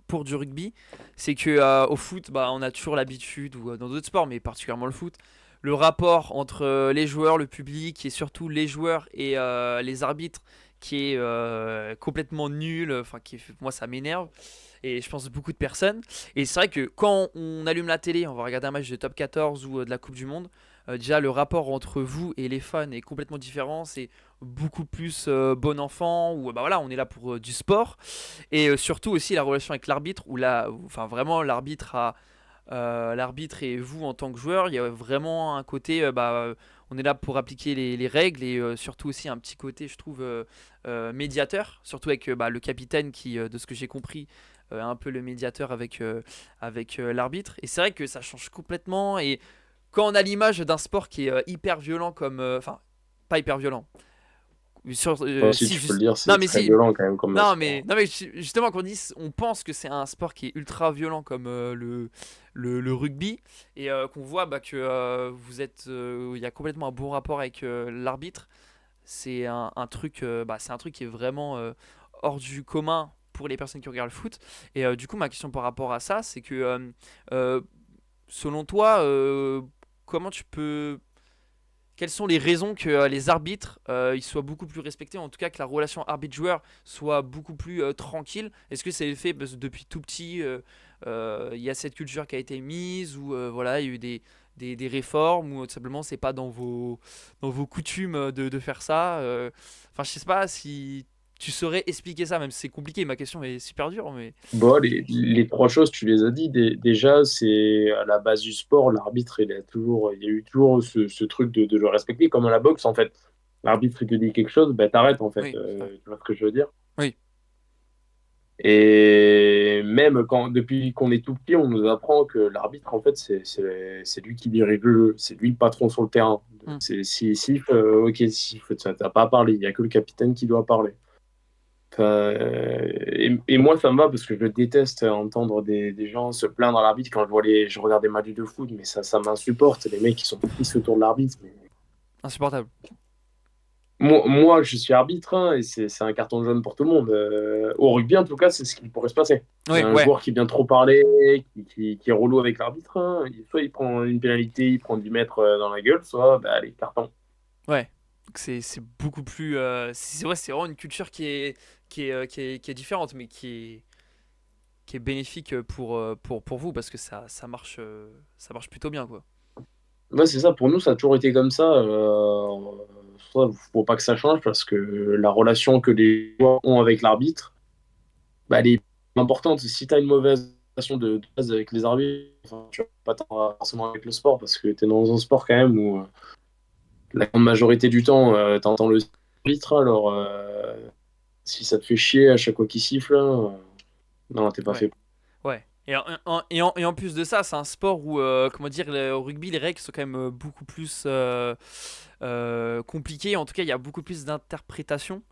pour du rugby, c'est que au foot, on a toujours l'habitude, ou dans d'autres sports, mais particulièrement le foot, le rapport entre les joueurs, le public, et surtout les joueurs et les arbitres, qui est complètement nul. Enfin, moi, ça m'énerve. Et je pense beaucoup de personnes. Et c'est vrai que quand on allume la télé, on va regarder un match de top 14 ou de la Coupe du Monde, déjà le rapport entre vous et les fans est complètement différent. C'est beaucoup plus bon enfant, ou voilà, on est là pour du sport. Et surtout aussi la relation avec l'arbitre, enfin vraiment l'arbitre et vous en tant que joueur, il y a vraiment un côté, on est là pour appliquer les règles, et surtout aussi un petit côté, je trouve, médiateur, surtout avec le capitaine qui, de ce que j'ai compris, est un peu le médiateur avec l'arbitre. Et c'est vrai que ça change complètement. Et quand on a l'image d'un sport qui est hyper violent comme, enfin, pas hyper violent. Enfin, si Si, tu peux le juste. dire, Non, c'est mais très si. violent quand même comme Non, sport. mais justement, quand on pense que c'est un sport qui est ultra violent comme le rugby, et qu'on voit que il y a complètement un bon rapport avec l'arbitre, c'est un truc, c'est un truc qui est vraiment hors du commun pour les personnes qui regardent le foot. Et du coup, ma question par rapport à ça, c'est que euh, selon toi, comment tu peux quelles sont les raisons que les arbitres ils soient beaucoup plus respectés, en tout cas que la relation arbitre-joueur soit beaucoup plus tranquille? Est-ce que c'est le fait parce que depuis tout petit, il y a cette culture qui a été mise, ou voilà, il y a eu des réformes, ou tout simplement c'est pas dans vos coutumes de faire ça? Enfin, je sais pas si tu saurais expliquer ça, même si c'est compliqué, ma question est super dure, mais... Bon, les trois choses, tu les as dit. Déjà, c'est à la base du sport, l'arbitre, il y a eu toujours ce truc de le respecter, comme à la boxe, en fait. L'arbitre, il te dit quelque chose, ben t'arrêtes, en fait. Oui, c'est vrai. Tu vois ce que je veux dire? Oui, Et même depuis qu'on est tout petit, on nous apprend que l'arbitre, en fait, c'est lui qui dirige le jeu, c'est lui le patron sur le terrain. hmm, Ok, siffle, ça t'as pas à parler, il n'y a que le capitaine qui doit parler. Enfin, et moi, ça me va parce que je déteste entendre des gens se plaindre à l'arbitre quand je regarde des matchs de foot, mais ça m'insupporte. Les mecs qui sont tristes autour de l'arbitre. insupportable. moi, je suis arbitre hein, et c'est un carton jaune pour tout le monde. Au rugby, en tout cas, c'est ce qui pourrait se passer. Il y Oui, a un ouais, joueur qui vient trop parler, qui est relou avec l'arbitre. Hein. Soit il prend une pénalité, il prend 10 mètres dans la gueule, soit bah, allez, carton. ouais. Donc c'est beaucoup plus. C'est vrai, c'est vraiment une culture qui est différente, mais qui est bénéfique pour vous parce que ça marche plutôt bien, quoi. Ouais, c'est ça, pour nous, ça a toujours été comme ça. Faut pas que ça change parce que la relation que les joueurs ont avec l'arbitre, bah, elle est importante. Si tu as une mauvaise relation de base avec les arbitres, enfin, tu vas pas t'en forcément avec le sport parce que tu es dans un sport quand même où la grande majorité du temps, tu entends le arbitre. Alors, si ça te fait chier à chaque fois qu'il siffle, non, t'es pas Ouais. fait. Ouais. Et en plus de ça, c'est un sport où, comment dire, au rugby, les règles sont quand même beaucoup plus compliquées. En tout cas, il y a beaucoup plus d'interprétations.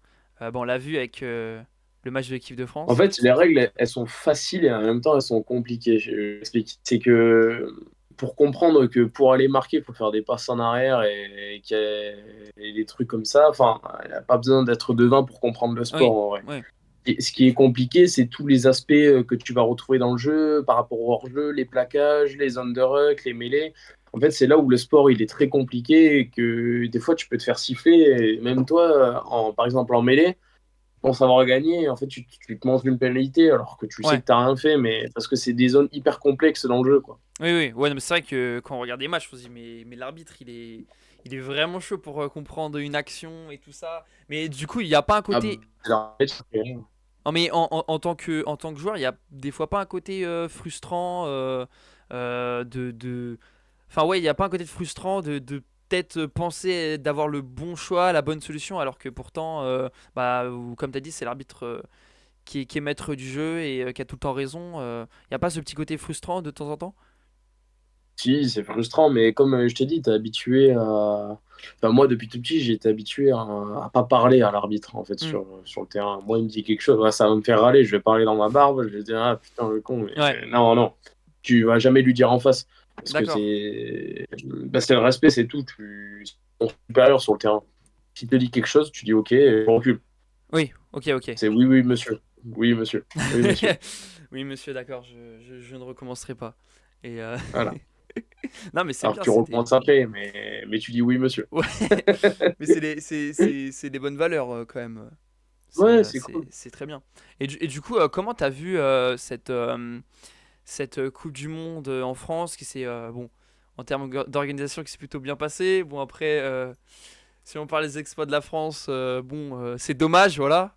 Bon, on l'a vu avec le match de l'équipe de En France. fait, les règles, elles sont faciles et en même temps, elles sont compliquées. Je m'explique. C'est que pour comprendre que pour aller marquer, il faut faire des passes en arrière et des trucs comme ça. Enfin, il n'y a pas besoin d'être devin pour comprendre le sport Oui, en vrai. oui, Et ce qui est compliqué, c'est tous les aspects que tu vas retrouver dans le jeu par rapport au hors-jeu, les plaquages, les under-ruck, les mêlées. En fait, c'est là où le sport il est très compliqué et que des fois tu peux te faire siffler. Et même toi, par exemple en mêlée, pense avoir gagné, en fait, tu te manges une pénalité alors que tu sais ouais. que tu n'as rien fait, mais parce que c'est des zones hyper complexes dans le jeu, quoi. Oui, oui. Ouais, non, mais c'est vrai que quand on regarde des matchs, on se dit, mais l'arbitre, il est vraiment chaud pour comprendre une action et tout ça. Mais du coup, il n'y a pas un Ah, côté. bah, Non, mais en tant que joueur, il y a des fois pas un côté frustrant de. Enfin, ouais, il n'y a pas un côté frustrant de peut-être penser d'avoir le bon choix, la bonne solution, alors que pourtant, comme tu as dit, c'est l'arbitre qui est maître du jeu et qui a tout le temps raison. Il n'y a pas ce petit côté frustrant de temps en temps? si, c'est frustrant, mais comme je t'ai dit, t'es habitué à. Enfin, moi, depuis tout petit, j'ai été habitué à pas parler à l'arbitre, en fait, Hmm. sur le terrain. Moi, il me dit quelque chose, ouais, ça va me faire râler, je vais parler dans ma barbe, je vais dire, ah putain, le con, Ouais, mais non, non, tu vas jamais lui dire en face. Parce que d'accord. c'est le respect, c'est tout. C'est ton supérieur sur le terrain. S'il te dit quelque chose, tu dis ok, et on recule. Oui, ok, ok. C'est oui, oui, monsieur. Oui, monsieur. Oui, monsieur. Oui, monsieur, d'accord, je ne recommencerai pas. Et Voilà. non, mais c'est Alors bien, tu recommences après, mais tu dis oui, monsieur. Ouais, mais c'est des bonnes valeurs quand même. Ouais, c'est cool. C'est très bien. Et du coup, comment t'as vu cette Coupe du Monde en France qui s'est, bon, en termes d'organisation, qui s'est plutôt bien passée. Bon, après, si on parle des exploits de la France, bon, c'est dommage, voilà.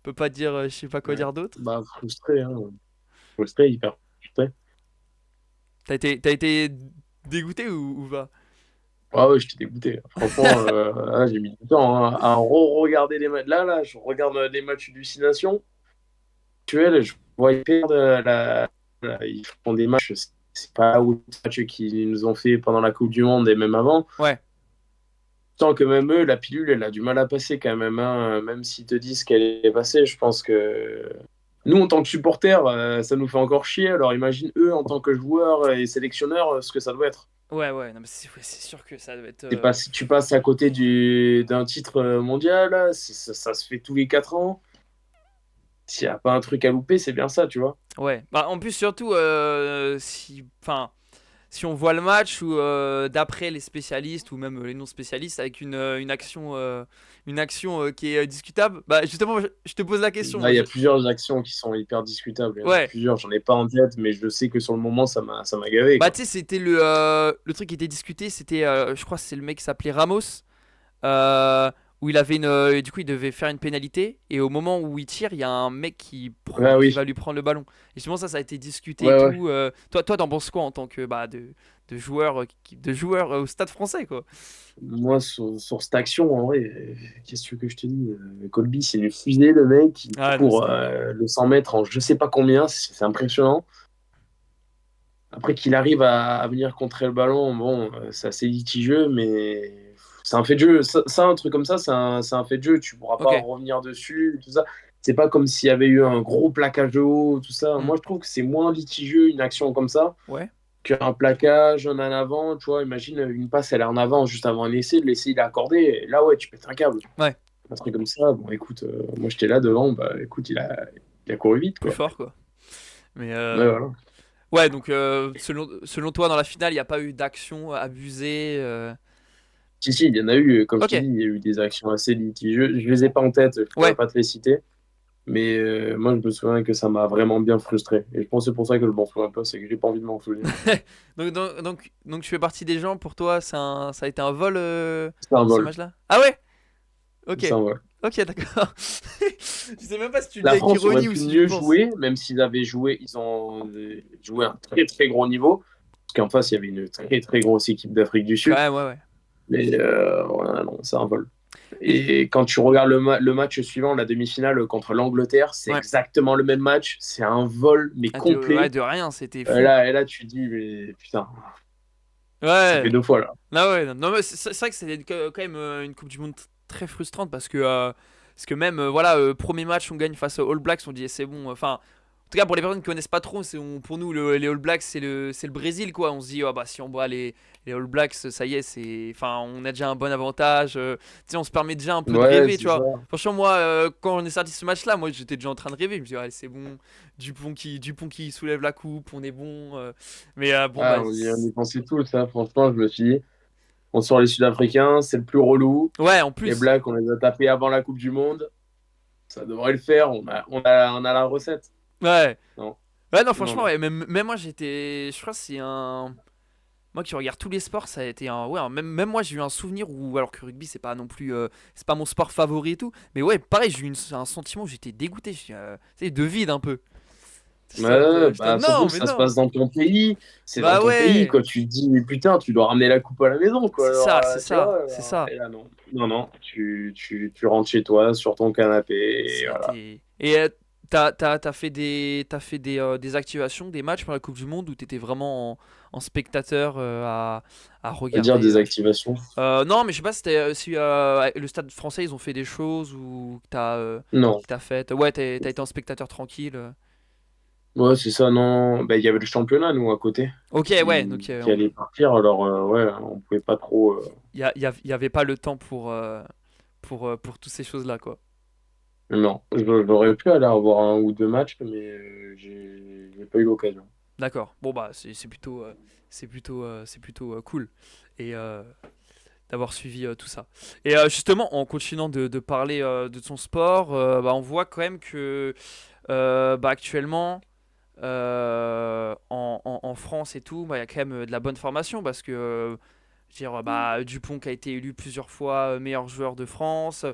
On peut pas dire, je sais pas quoi Ouais. dire d'autre. Bah, frustré, hein. Frustré, hyper frustré. T'as été dégoûté ou pas? Ah ouais, j'étais dégoûté. Franchement, j'ai mis du temps hein, à re-regarder les matchs. Là, je regarde les matchs du Six Nations. Actuels, je vois ils perdent ils font des matchs. C'est pas là où les matchs qu'ils nous ont fait pendant la Coupe du Monde et même avant. Ouais, Tant que même eux, la pilule, elle a du mal à passer quand même. Hein. Même s'ils te disent qu'elle est passée, je pense que nous, en tant que supporters, ça nous fait encore chier. Alors imagine eux, en tant que joueurs et sélectionneurs, ce que ça doit être. ouais, ouais. Non, mais ouais, c'est sûr que ça doit être. C'est pas si tu passes à côté d'un titre mondial, là, ça se fait tous les 4 ans. S'il n'y a pas un truc à louper, c'est bien ça, tu vois. Ouais. Bah, en plus, surtout, si. Enfin. Si on voit le match ou d'après les spécialistes ou même les non spécialistes avec une action qui est discutable, bah justement je te pose la question. Là, il y a plusieurs actions qui sont hyper discutables. Il y en a Ouais, plusieurs, j'en ai pas en tête, mais je sais que sur le moment, ça m'a gavé, bah quoi. tu sais c'était le truc qui était discuté, c'était je crois que c'est le mec qui s'appelait Ramos, euh, où il avait du coup il devait faire une pénalité et au moment où il tire il y a un mec Ah qui va oui, lui prendre le ballon. Et justement ça a été discuté et ouais, ouais. tout. Toi t'en penses quoi en tant que de joueur de joueur au Stade Français quoi? Moi, sur cette action, en vrai, qu'est-ce que je te dis? Colby, c'est une fusée, le mec, il Ah non court c'était. le 100 mètres en je sais pas combien, c'est impressionnant. Après qu'il arrive à venir contrer le ballon, bon, c'est assez litigieux, mais c'est un fait de jeu. Ça, un truc comme ça, c'est un fait de jeu. Tu pourras pas Ok. revenir dessus, tout ça. C'est pas comme s'il y avait eu un gros plaquage de haut, tout ça. Hmm. Moi, je trouve que c'est moins litigieux une action comme ça Ouais. qu'un plaquage, un en avant, tu vois, imagine une passe, elle est en avant juste avant un essai, l'essai il est accordé, et là ouais, tu pètes un câble. Ouais, Un truc comme ça, bon écoute, moi j'étais là devant, bah écoute, il a couru vite plus quoi. fort quoi. Mais Ouais, voilà. ouais, donc selon toi, dans la finale, il n'y a pas eu d'action abusée. Si, si, il y en a eu, comme je Ok, t'ai dit, il y a eu des actions assez litigieuses. Je les ai pas en tête, je pourrais ouais. pas te les citer, mais moi je me souviens que ça m'a vraiment bien frustré. Et je pense que c'est pour ça que je m'en souviens pas, c'est que j'ai pas envie de m'en souvenir. Donc tu fais partie des gens, pour toi, ça a été un vol C'est un ce vol, match-là? Ah ouais? Ok. c'est un vol. Ok, d'accord. Je sais même pas si tu le dis La avec France aurait ironie ou pu si j'y mieux pense. jouer, même s'ils avaient joué, ils ont joué à un très très gros niveau, parce qu'en face il y avait une très très grosse équipe d'Afrique du Quand Sud. même, ouais, ouais. Mais voilà, non, c'est un vol. Et, Et quand tu regardes le match suivant, la demi-finale contre l'Angleterre, c'est ouais. exactement le même match. C'est un vol, mais Ah, ouais, complet. de rien, c'était fou. Et là, tu te dis, mais putain, ça fait Ouais. deux fois là. Ah ouais, non, non, mais c'est vrai que c'est quand même une Coupe du Monde très frustrante parce que même, voilà, premier match, on gagne face aux All Blacks, on dit c'est bon. Enfin, en tout cas, pour les personnes qui connaissent pas trop, pour nous, les All Blacks, c'est le Brésil, quoi. On se dit, ah bah, si on bat les All Blacks, ça y est, enfin, on a déjà un bon avantage. Tu sais, on se permet déjà un peu de Ouais, rêver, tu c'est ça. vois. Franchement, moi, quand on est sorti de ce match-là, moi, j'étais déjà en train de rêver. Je me dis, allez, c'est bon. Dupont qui soulève la coupe, on est bon. Mais bon, bah. Ah, on y pensait tous, ça. Franchement, je me suis dit, on sort les Sud-Africains, c'est le plus relou. Ouais, en Les plus. Blacks, on les a tapés avant la Coupe du Monde. Ça devrait le faire. On a la recette. Ouais. Non, Ouais, non, non, franchement, non. ouais, même moi, je crois que c'est un. Moi qui regarde tous les sports, ça a été un. Ouais, même moi, j'ai eu un souvenir où, alors que rugby, c'est pas non plus. C'est pas mon sport favori et tout. Mais ouais, pareil, j'ai eu un sentiment où j'étais dégoûté. Tu sais, de vide un peu. Ouais, J'étais en mode, bah, surtout non, que mais ça se non. passe dans ton pays, c'est dans Bah ton pays, ouais. quoi. Tu te dis, mais putain, tu dois ramener la coupe à la maison, quoi. C'est Alors, ça, c'est tu vois, ça, c'est ça. et là, non. Non, non, tu rentres chez toi, sur ton canapé, et Ça a voilà. été. Et t'as fait des activations, des matchs pour la Coupe du Monde où t'étais vraiment en spectateur à C'est-à-dire regarder. des activations. Non, mais je sais pas si le stade français ils ont fait des choses ou Non. que t'as fait. Ouais, t'as été un spectateur tranquille. Ouais, c'est ça, non. Bah, il y avait le championnat, nous, à côté, Ok, ouais, donc qui allait partir, alors, ouais, on pouvait pas trop. y avait pas le temps pour toutes ces choses-là, quoi. Non, j'aurais pu aller avoir un ou deux matchs, mais j'ai pas eu l'occasion. D'accord. Bon bah c'est plutôt cool et d'avoir suivi tout ça. Et justement, en continuant de parler de ton sport, bah, on voit quand même que bah, actuellement en France et tout, bah, il y a quand même de la bonne formation parce que je veux dire, bah, Dupont qui a été élu plusieurs fois meilleur joueur de France.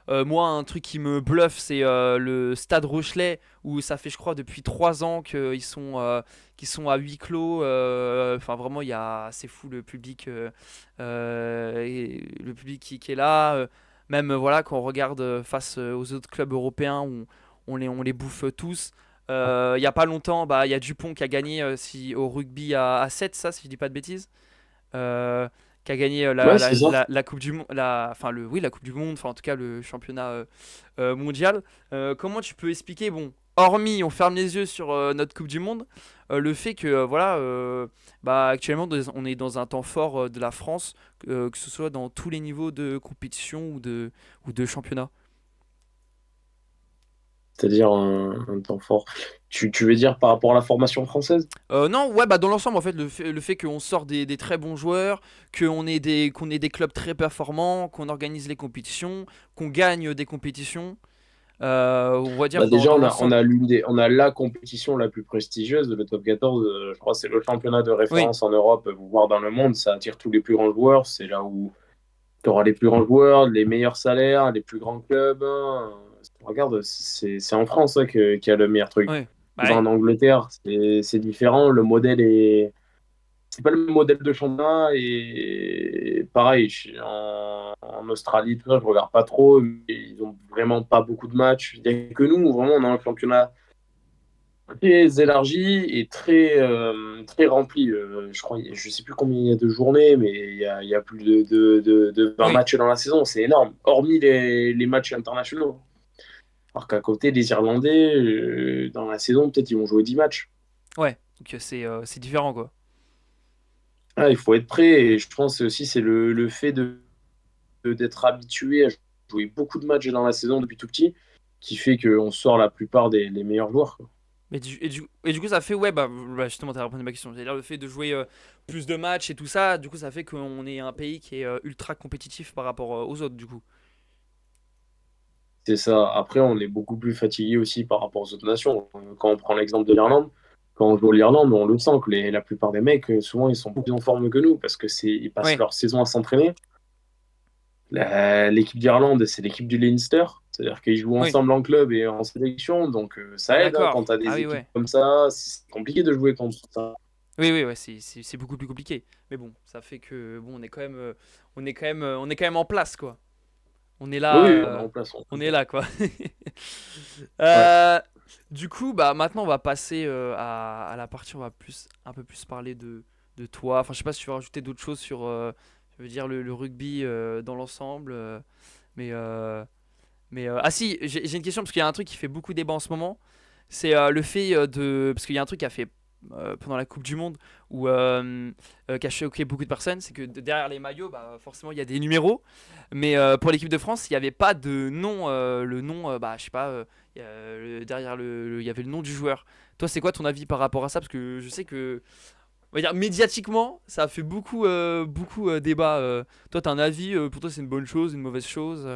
Moi, un truc qui me bluffe, c'est le Stade Rochelet, où ça fait, je crois, depuis 3 ans qu'ils sont à huis clos. Enfin, vraiment, c'est fou le public, le public qui est là. Même, voilà, quand on regarde face aux autres clubs européens, où on les bouffe tous. Il y a pas longtemps, bah, il y a Dupont qui a gagné au rugby à 7, ça, si je dis pas de bêtises. Euh, qui a gagné Ouais, c'est ça. la Coupe du Monde, oui, la Coupe du Monde, enfin en tout cas le championnat mondial. Comment tu peux expliquer, bon, hormis on ferme les yeux sur notre Coupe du Monde, le fait que voilà, bah, actuellement on est dans un temps fort de la France, que ce soit dans tous les niveaux de compétition ou de championnat. C'est-à-dire un temps fort. Tu veux dire par rapport à la formation française? Non, ouais, bah dans l'ensemble, en fait, le fait qu'on sort des très bons joueurs, qu'on ait des clubs très performants, qu'on organise les compétitions, qu'on gagne des compétitions, on va dire Bah déjà, dans on l'ensemble. a on a la compétition la plus prestigieuse, le top 14. Je crois que c'est le championnat de Oui, référence en Europe, voire dans le monde. Ça attire tous les plus grands joueurs. C'est là où tu auras les plus grands joueurs, les meilleurs salaires, les plus grands clubs, hein. Regarde, c'est en France, hein, qu'il y a le meilleur truc. oui, Tu bah, vas ouais, en Angleterre, c'est différent. Le modèle est. C'est pas le même modèle de championnat. Et pareil, en Australie, tout ça, je regarde pas trop. Mais ils ont vraiment pas beaucoup de matchs. Il n'y a que nous, vraiment, on a un championnat très élargi et très rempli. Je crois, je sais plus combien il y a de journées, mais il y a plus de 20 oui, matchs dans la saison. C'est énorme, hormis les matchs internationaux. Alors qu'à côté, les Irlandais, dans la saison, peut-être ils vont jouer 10 matchs. ouais. Donc c'est différent, quoi. Ah, il faut être prêt. Et je pense aussi c'est le fait d'être habitué à jouer beaucoup de matchs dans la saison depuis tout petit qui fait qu'on sort la plupart des les meilleurs joueurs, quoi. Et du coup, ça fait, ouais, bah, justement, t'as répondu à ma question. C'est-à-dire le fait de jouer plus de matchs et tout ça, du coup, ça fait qu'on est un pays qui est ultra compétitif par rapport aux autres, du coup. C'est ça. Après, on est beaucoup plus fatigué aussi par rapport aux autres nations. Quand on prend l'exemple de Ouais. l'Irlande, quand on joue l'Irlande, on le sent que la plupart des mecs, souvent, ils sont beaucoup plus en forme que nous parce que ils passent Ouais, leur saison à s'entraîner. L'équipe d'Irlande, c'est l'équipe du Leinster, c'est-à-dire qu'ils jouent oui. ensemble en club et en sélection, donc Ah, ça aide hein, quand d'accord. tu as Ah des oui, équipes ouais. comme ça. C'est compliqué de jouer contre ça. Oui, oui, ouais, c'est beaucoup plus compliqué. Mais bon, ça fait que, bon, on est quand même en place, quoi. On est Oui, là, oui, on est en place. on est là, quoi. Ouais. Euh, du coup, bah maintenant on va passer à la partie où on va un peu plus parler de toi. Enfin, je sais pas si tu veux rajouter d'autres choses sur, je veux dire le rugby dans l'ensemble, mais ah si, j'ai une question parce qu'il y a un truc qui fait beaucoup débat en ce moment. C'est le fait de, parce qu'il y a un truc qui a fait pendant la Coupe du Monde où qui a choqué beaucoup de personnes, c'est que derrière les maillots, bah, forcément il y a des numéros, mais pour l'équipe de France, il n'y avait pas de nom, le nom, bah je sais pas, derrière il y avait le nom du joueur. Toi, c'est quoi ton avis par rapport à ça? Parce que je sais que, on va dire médiatiquement, ça a fait beaucoup débat. Toi, t'as un avis? Pour toi, c'est une bonne chose, une mauvaise chose?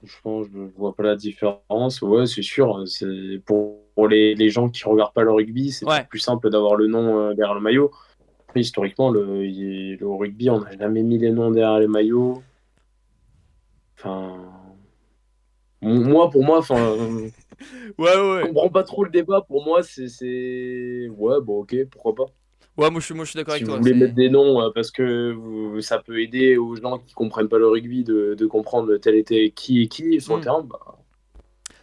Franchement, je vois pas la différence. Ouais, c'est sûr. C'est pour les gens qui regardent pas le rugby, c'est toujours Ouais. plus simple d'avoir le nom derrière le maillot. Après, historiquement, le rugby, on n'a jamais mis les noms derrière les maillots. Enfin, moi, pour moi, enfin, Ouais, je ouais. comprends pas trop le débat. Pour moi, ouais, bon, ok, pourquoi pas. Ouais, moi je suis d'accord Si avec vous toi. voulez mettre des noms, parce que ça peut aider aux gens qui comprennent pas le rugby de comprendre tel était qui et qui sur le Hmm. terrain, bah,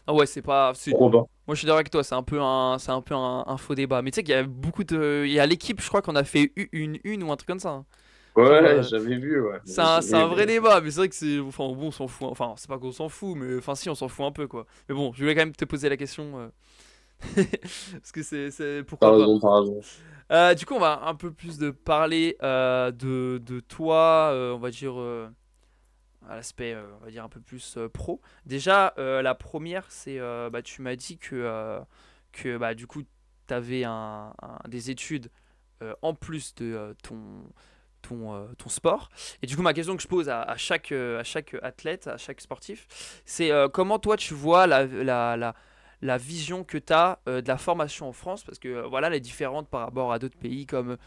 Ah ouais, c'est pas. pourquoi pas. Moi je suis d'accord avec toi, c'est un peu un faux débat. Mais tu sais qu'il y a beaucoup de. Il y a l'équipe, je crois qu'on a fait une ou un truc comme ça, hein. Genre, Ouais, j'avais vu, ouais. c'est un vrai Mais débat, mais c'est vrai que c'est. Enfin, bon, on s'en fout. Enfin, c'est pas qu'on s'en fout, mais enfin, si, on s'en fout un peu, quoi. Mais bon, je voulais quand même te poser la question. Parce que t'as pourquoi pas. raison, t'as raison. Du coup, on va un peu plus de parler de toi, on va dire. À l'aspect, on va dire, un peu plus pro. Déjà, la première, c'est, bah, tu m'as dit que bah, du coup, tu avais des études en plus de ton sport. Et du coup, ma question que je pose à chaque athlète, à chaque sportif, c'est comment toi tu vois la vision que tu as de la formation en France, parce que voilà, elle est différente par rapport à d'autres pays comme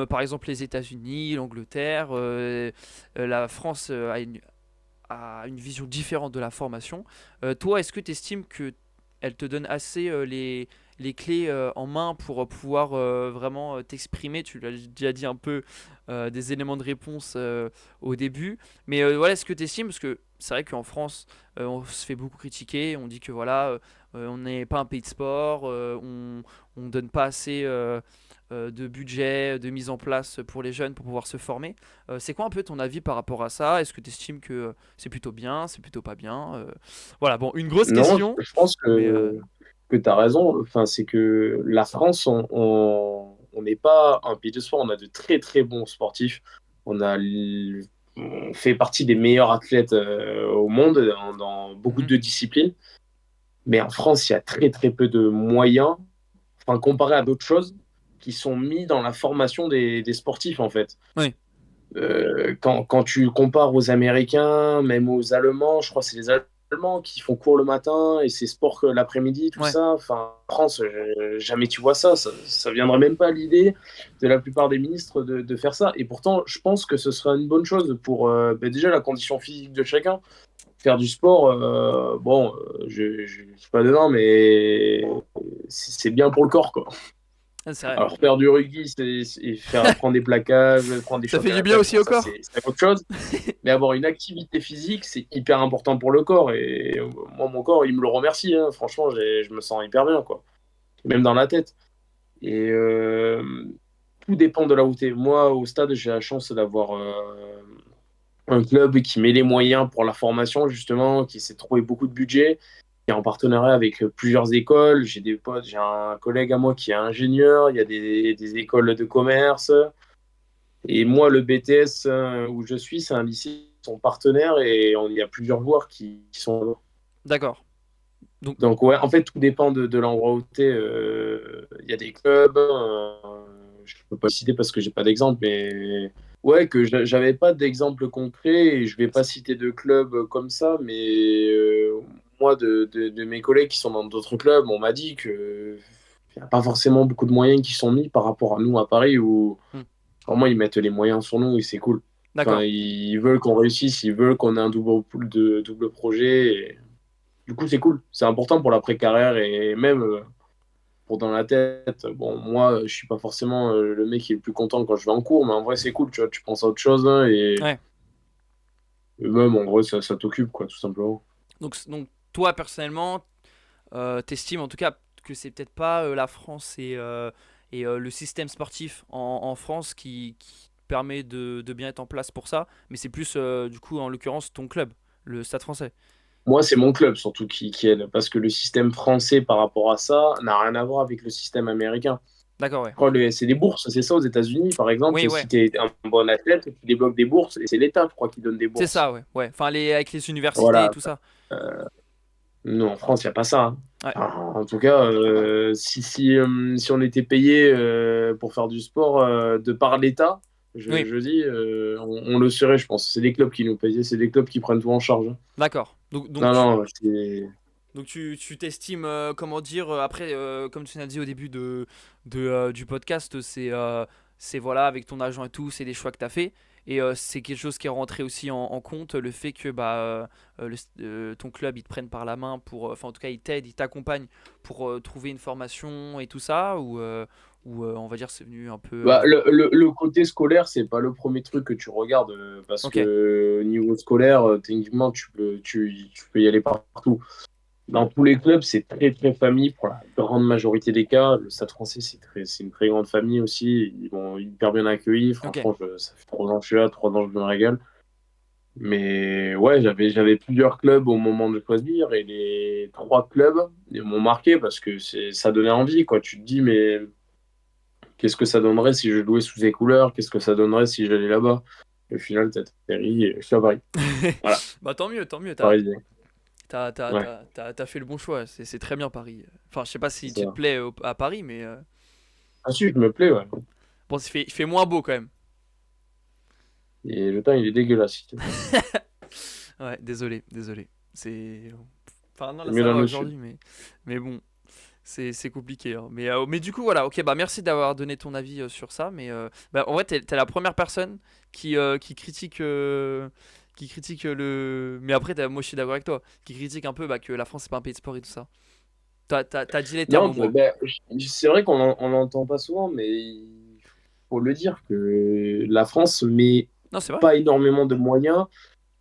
par exemple les États-Unis, l'Angleterre. La France a une vision différente de la formation. Toi, est-ce que tu estimes que elle te donne assez les clés en main pour pouvoir vraiment t'exprimer? Tu l'as déjà dit un peu des éléments de réponse au début. Mais voilà, est-ce que tu estimes, parce que c'est vrai qu'en France, on se fait beaucoup critiquer, on dit que voilà, on n'est pas un pays de sport, on donne pas assez de budget, de mise en place pour les jeunes pour pouvoir se former. C'est quoi un peu ton avis par rapport à ça? Est-ce que tu estimes que c'est plutôt bien, c'est plutôt pas bien? Voilà, bon, une grosse Non, question, je pense mais que tu as raison. Enfin, c'est que la France, on n'est pas un pays de sport. On a de très, très bons sportifs. On fait partie des meilleurs athlètes au monde dans beaucoup mhm, de disciplines. Mais en France, il y a très, très peu de moyens, enfin, comparé à d'autres choses, qui sont mis dans la formation des sportifs, en fait. oui, Quand tu compares aux Américains, même aux Allemands, je crois que c'est les Allemands qui font cours le matin et c'est sport que l'après-midi, tout ouais. ça. Enfin, en France, jamais tu vois ça. Ça viendrait même pas à l'idée de la plupart des ministres de faire ça. Et pourtant, je pense que ce serait une bonne chose pour ben déjà la condition physique de chacun. Faire du sport, bon, je suis pas dedans, mais c'est bien pour le corps, quoi. Ah, c'est vrai. Alors, faire du rugby, faire apprendre des plaquages, prendre des Ça chocs fait à du la bien tête, aussi bon, au ça, corps? c'est autre chose. Mais avoir une activité physique, c'est hyper important pour le corps. Et moi, mon corps, il me le remercie, hein. Franchement, je me sens hyper bien, quoi. Même dans la tête. Et tout dépend de là où tu es. Moi, au stade, j'ai la chance d'avoir un club qui met les moyens pour la formation, justement, qui essaie de trouver beaucoup de budget. est en partenariat avec plusieurs écoles. J'ai des potes, j'ai un collègue à moi qui est ingénieur, il y a des écoles de commerce. Et moi, le BTS où je suis, c'est un lycée qui sont partenaires et il y a plusieurs joueurs qui sont là. D'accord. Donc, Donc, ouais, en fait, tout dépend de l'endroit où tu es. Il y a des clubs, je peux pas citer parce que j'ai pas d'exemple, mais ouais, que j'avais pas d'exemple concret et je vais pas citer de clubs comme ça, mais moi, de mes collègues qui sont dans d'autres clubs, on m'a dit que il n'y a pas forcément beaucoup de moyens qui sont mis par rapport à nous à Paris où hmm, vraiment ils mettent les moyens sur nous et c'est cool. Enfin, d'accord. ils veulent qu'on réussisse, ils veulent qu'on ait un double projet. Du coup, c'est cool. C'est important pour l'après-carrière et même pour dans la tête. Bon, moi, je suis pas forcément le mec qui est le plus content quand je vais en cours, mais en vrai, c'est cool, tu vois. Tu penses à autre chose hein, Ouais. et même, en vrai, ça t'occupe, quoi, tout simplement. Donc toi, personnellement, t'estimes en tout cas que c'est peut-être pas la France et le système sportif en France qui permet de bien être en place pour ça, mais c'est plus, du coup, en l'occurrence, ton club, le Stade français. Moi, c'est mon club surtout qui aide, parce que le système français par rapport à ça n'a rien à voir avec le système américain. D'accord, Je ouais. crois que c'est des bourses, c'est ça aux États-Unis, par Oui, exemple. Si ouais. tu es un bon athlète, tu débloques des bourses et c'est l'État, je crois, qui donne des C'est bourses. ça, ouais. Ouais. Enfin, avec les universités et Voilà. tout ça. Nous, en France, il n'y a pas ça. Hein. Ouais. Enfin, en tout cas, si on était payé pour faire du sport de par l'État, Oui, je dis, on le serait, je pense. C'est les clubs qui nous payent, c'est les clubs qui prennent tout en charge. Hein. d'accord. Donc Non, tu, non, c'est. donc tu t'estimes, comment dire, après, comme tu l'as dit au début du podcast, c'est voilà, avec ton agent et tout, c'est des choix que tu as fait. Et c'est quelque chose qui est rentré aussi en compte, le fait que ton club, il te prenne par la main pour, enfin en tout cas, il t'aide, il t'accompagne pour trouver une formation et tout ça, ou on va dire c'est venu un peu Bah, du coup. le côté scolaire, c'est pas le premier truc que tu regardes parce Ok, que au niveau scolaire, techniquement, tu peux y aller partout. Dans tous les clubs, c'est très très famille pour la grande majorité des cas. Le Stade français, c'est une très grande famille aussi. Ils vont hyper bien accueillis. ok, Franchement, ça fait 3 ans que je suis là, 3 ans que je me régale. Mais ouais, j'avais plusieurs clubs au moment de choisir et les 3 clubs ils m'ont marqué parce que ça donnait envie, quoi. Tu te dis, mais qu'est-ce que ça donnerait si je jouais sous ces couleurs? Qu'est-ce que ça donnerait si j'allais là-bas? Et au final, t'as atterri et je suis à Paris. Voilà, bah tant mieux, tant mieux. parisien. Ouais, T'as fait le bon choix, c'est très bien Paris. Enfin, je sais pas si c'est tu te ça. plais à Paris, mais Ah si, je me plais, ouais. bon, il fait moins beau quand même. Et le temps, il est dégueulasse. Ouais, désolé, désolé. C'est. Enfin, non, C'est là mieux ça dans va le sud. aujourd'hui, mais bon, c'est compliqué, hein. Mais du coup, voilà, ok, bah merci d'avoir donné ton avis sur ça. Mais bah, en vrai, t'es la première personne qui critique. Qui critique le. Mais après, moi je suis d'accord avec toi. Qui critique un peu que la France c'est pas un pays de sport et tout ça. T'as dit les termes Non, au moins. ben, c'est vrai qu'on l'entend pas souvent, mais il faut le dire que la France met Non, c'est vrai. pas énormément de moyens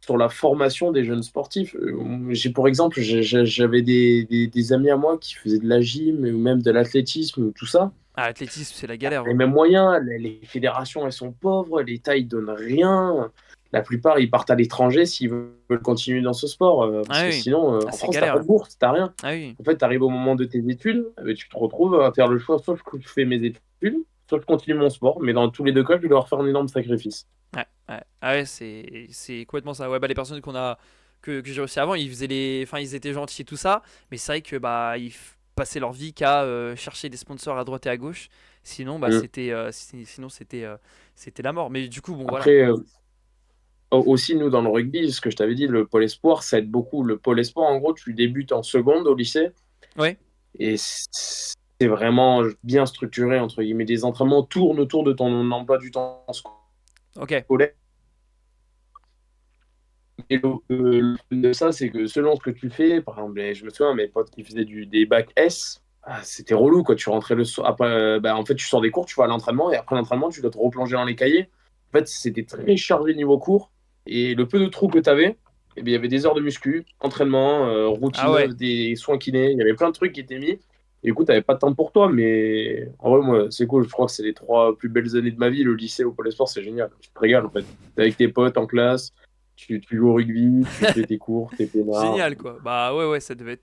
sur la formation des jeunes sportifs. J'ai pour exemple, j'avais des amis à moi qui faisaient de la gym ou même de l'athlétisme ou tout ça. Ah, l'athlétisme, c'est la Pas galère, les hein. mêmes moyens, les fédérations elles sont pauvres, l'État ils donnent rien. La plupart ils partent à l'étranger s'ils veulent continuer dans ce sport parce Ah que oui, sinon ah, en c'est France t'as galère, pas de hein. bourse, t'as rien. Ah oui. En fait, tu arrives au moment de tes études, tu te retrouves à faire le choix, soit je fais mes études, soit je continue mon sport, mais dans tous les deux cas, je vais devoir faire un énorme sacrifice. Ouais, ouais. Ah ouais, c'est complètement ça. Ouais, bah les personnes que j'ai reçues avant, enfin ils étaient gentils et tout ça, mais c'est vrai que bah passaient leur vie qu'à chercher des sponsors à droite et à gauche. Sinon bah Mm. sinon c'était la mort. Mais du coup bon voilà. Après, aussi, nous, dans le rugby, ce que je t'avais dit, le pôle espoir, ça aide beaucoup. Le pôle espoir, en gros, tu débutes en seconde au lycée Ouais. et c'est vraiment bien structuré, entre guillemets. Les entraînements tournent autour de ton emploi du temps Ok. scolaire. Et le fun de ça, c'est que selon ce que tu fais, par exemple, je me souviens, mes potes qui faisaient des bacs S, c'était relou, quoi. Tu rentrais le soir, après, en fait, tu sors des cours, tu vas à l'entraînement, et après l'entraînement, tu dois te replonger dans les cahiers. En fait, c'était très chargé niveau cours, et le peu de trous que tu avais, eh bien, il y avait des heures de muscu, entraînement, Ah routine, ouais. des soins kinés, il y avait plein de trucs qui étaient mis. Et écoute, tu n'avais pas de temps pour toi, mais en vrai, moi, c'est cool. Je crois que c'est les 3 plus belles années de ma vie. Le lycée au Pôle Sport, c'est génial. Tu te régales, en fait. T'es avec tes potes en classe. Tu joues au rugby, tu fais tes cours, tes peinards. Génial, quoi. Bah ouais, ouais, ça devait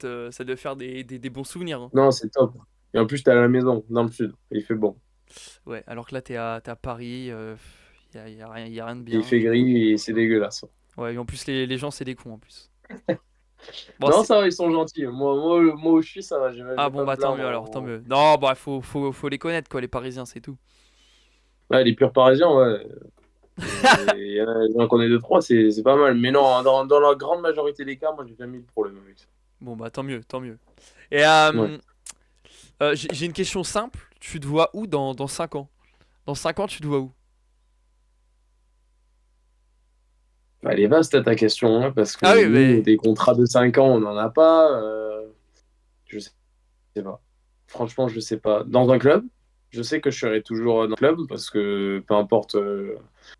faire des bons souvenirs, hein. Non, c'est top. Et en plus, t'es à la maison, dans le sud. Et il fait bon. Ouais, alors que là, t'es à Paris, y a rien de Et il bien. fait gris et c'est dégueulasse. Ouais, et en plus, les gens, c'est des cons, en plus. Bon, Non, c'est... ça va, ils sont gentils. Moi où je suis, ça va, je Ah vais bon, pas me bah tant plaindre. mieux alors, tant mieux. Non, bah faut les connaître, quoi, les Parisiens, c'est tout. Ouais, les purs parisiens, ouais. Il y en a qu'on est deux, trois, c'est pas mal. Mais non, dans la grande majorité des cas, moi, j'ai jamais eu de problème avec ça. Bon, bah tant mieux, tant mieux. Et Ouais. j'ai une question simple. Tu te vois où dans 5 ans? Dans 5 ans, tu te vois où? Bah, elle est vaste ta question, hein, parce que Ah oui, nous, mais... des contrats de 5 ans, on n'en a pas. Je sais pas. Franchement, je sais pas. Dans un club, je sais que je serai toujours dans un club parce que peu importe.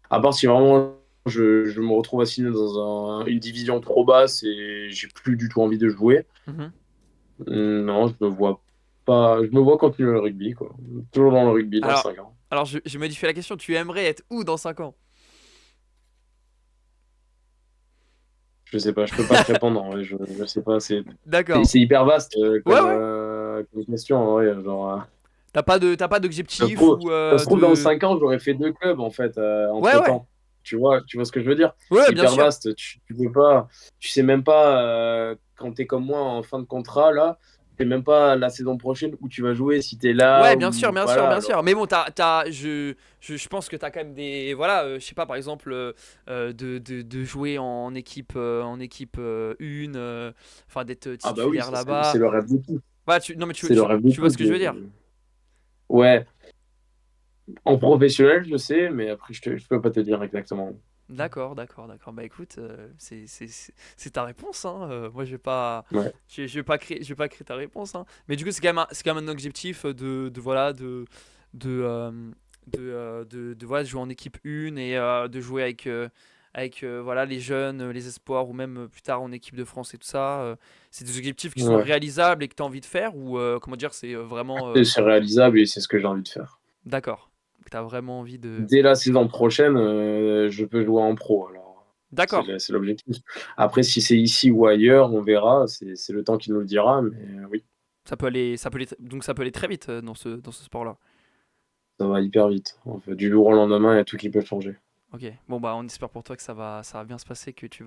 À part si vraiment je me retrouve assigné dans une division trop basse et j'ai plus du tout envie de jouer. Mhm. Non, je me vois pas. Je me vois continuer le rugby, quoi. Toujours dans le rugby dans Alors, 5 ans. alors je modifie la question. Tu aimerais être où dans 5 ans? Je sais pas, je peux pas te répondre. En vrai, je sais pas. C'est D'accord. c'est hyper vaste Ouais, ouais. comme question. En vrai, genre, T'as pas ça se d'objectif trouve, ou ça se trouve, dans de... 5 ans, j'aurais fait deux clubs en fait Ouais, entre ouais. temps. Tu vois ce que je veux dire? Ouais, C'est bien hyper sûr. vaste. Tu peux pas, tu sais même pas quand t'es comme moi en fin de contrat là, tu sais même pas la saison prochaine où tu vas jouer si t'es là Ouais, bien sûr, ou bien pas sûr, là. bien sûr. Alors, Mais bon, je pense que t'as quand même des, voilà, je sais pas, par exemple, de jouer en équipe 1, enfin d'être ah bah oui, titulaire ça, c'est là-bas. le rêve de tout. Voilà, non mais C'est le rêve de tu vois tout. ce que je veux dire. Ouais, en professionnel, je sais, mais après, je peux pas te dire exactement. D'accord, d'accord, d'accord. Bah écoute, c'est ta réponse, hein. Moi, Ouais, je vais pas créer, je vais pas créer ta réponse, hein. Mais du coup, c'est quand même un objectif voilà, voilà, de jouer en équipe 1 et de jouer avec voilà, les jeunes, les espoirs ou même plus tard en équipe de France et tout ça. C'est des objectifs qui sont ouais. réalisables et que tu as envie de faire ou comment dire, c'est vraiment C'est réalisable et c'est ce que j'ai envie de faire. d'accord. Que tu as vraiment envie de. Dès la saison prochaine, je peux jouer en pro. Alors, D'accord. c'est l'objectif. Après, si c'est ici ou ailleurs, on verra. C'est le temps qui nous le dira. Mais oui, Donc ça peut aller très vite dans ce sport-là. ça va hyper vite. En fait, du jour au lendemain, il y a tout qui peut changer. Ok, bon bah on espère pour toi que ça va bien se passer, que Merci.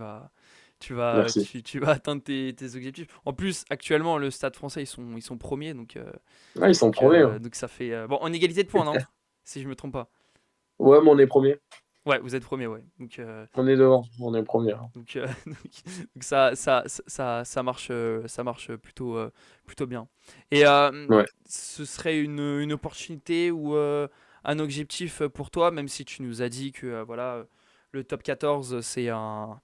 tu vas atteindre tes objectifs. En plus, actuellement, le Stade Français, ils sont premiers, Ah, ils sont premiers. Hein. donc ça fait bon en égalité de points, non? Si je me trompe pas. Ouais, mais on est premier. Ouais, vous êtes premiers, ouais. On est devant. On est premier. Donc, donc ça marche plutôt bien. Et Ouais. ce serait une opportunité ou un objectif pour toi, même si tu nous as dit que voilà, le top 14 c'est un,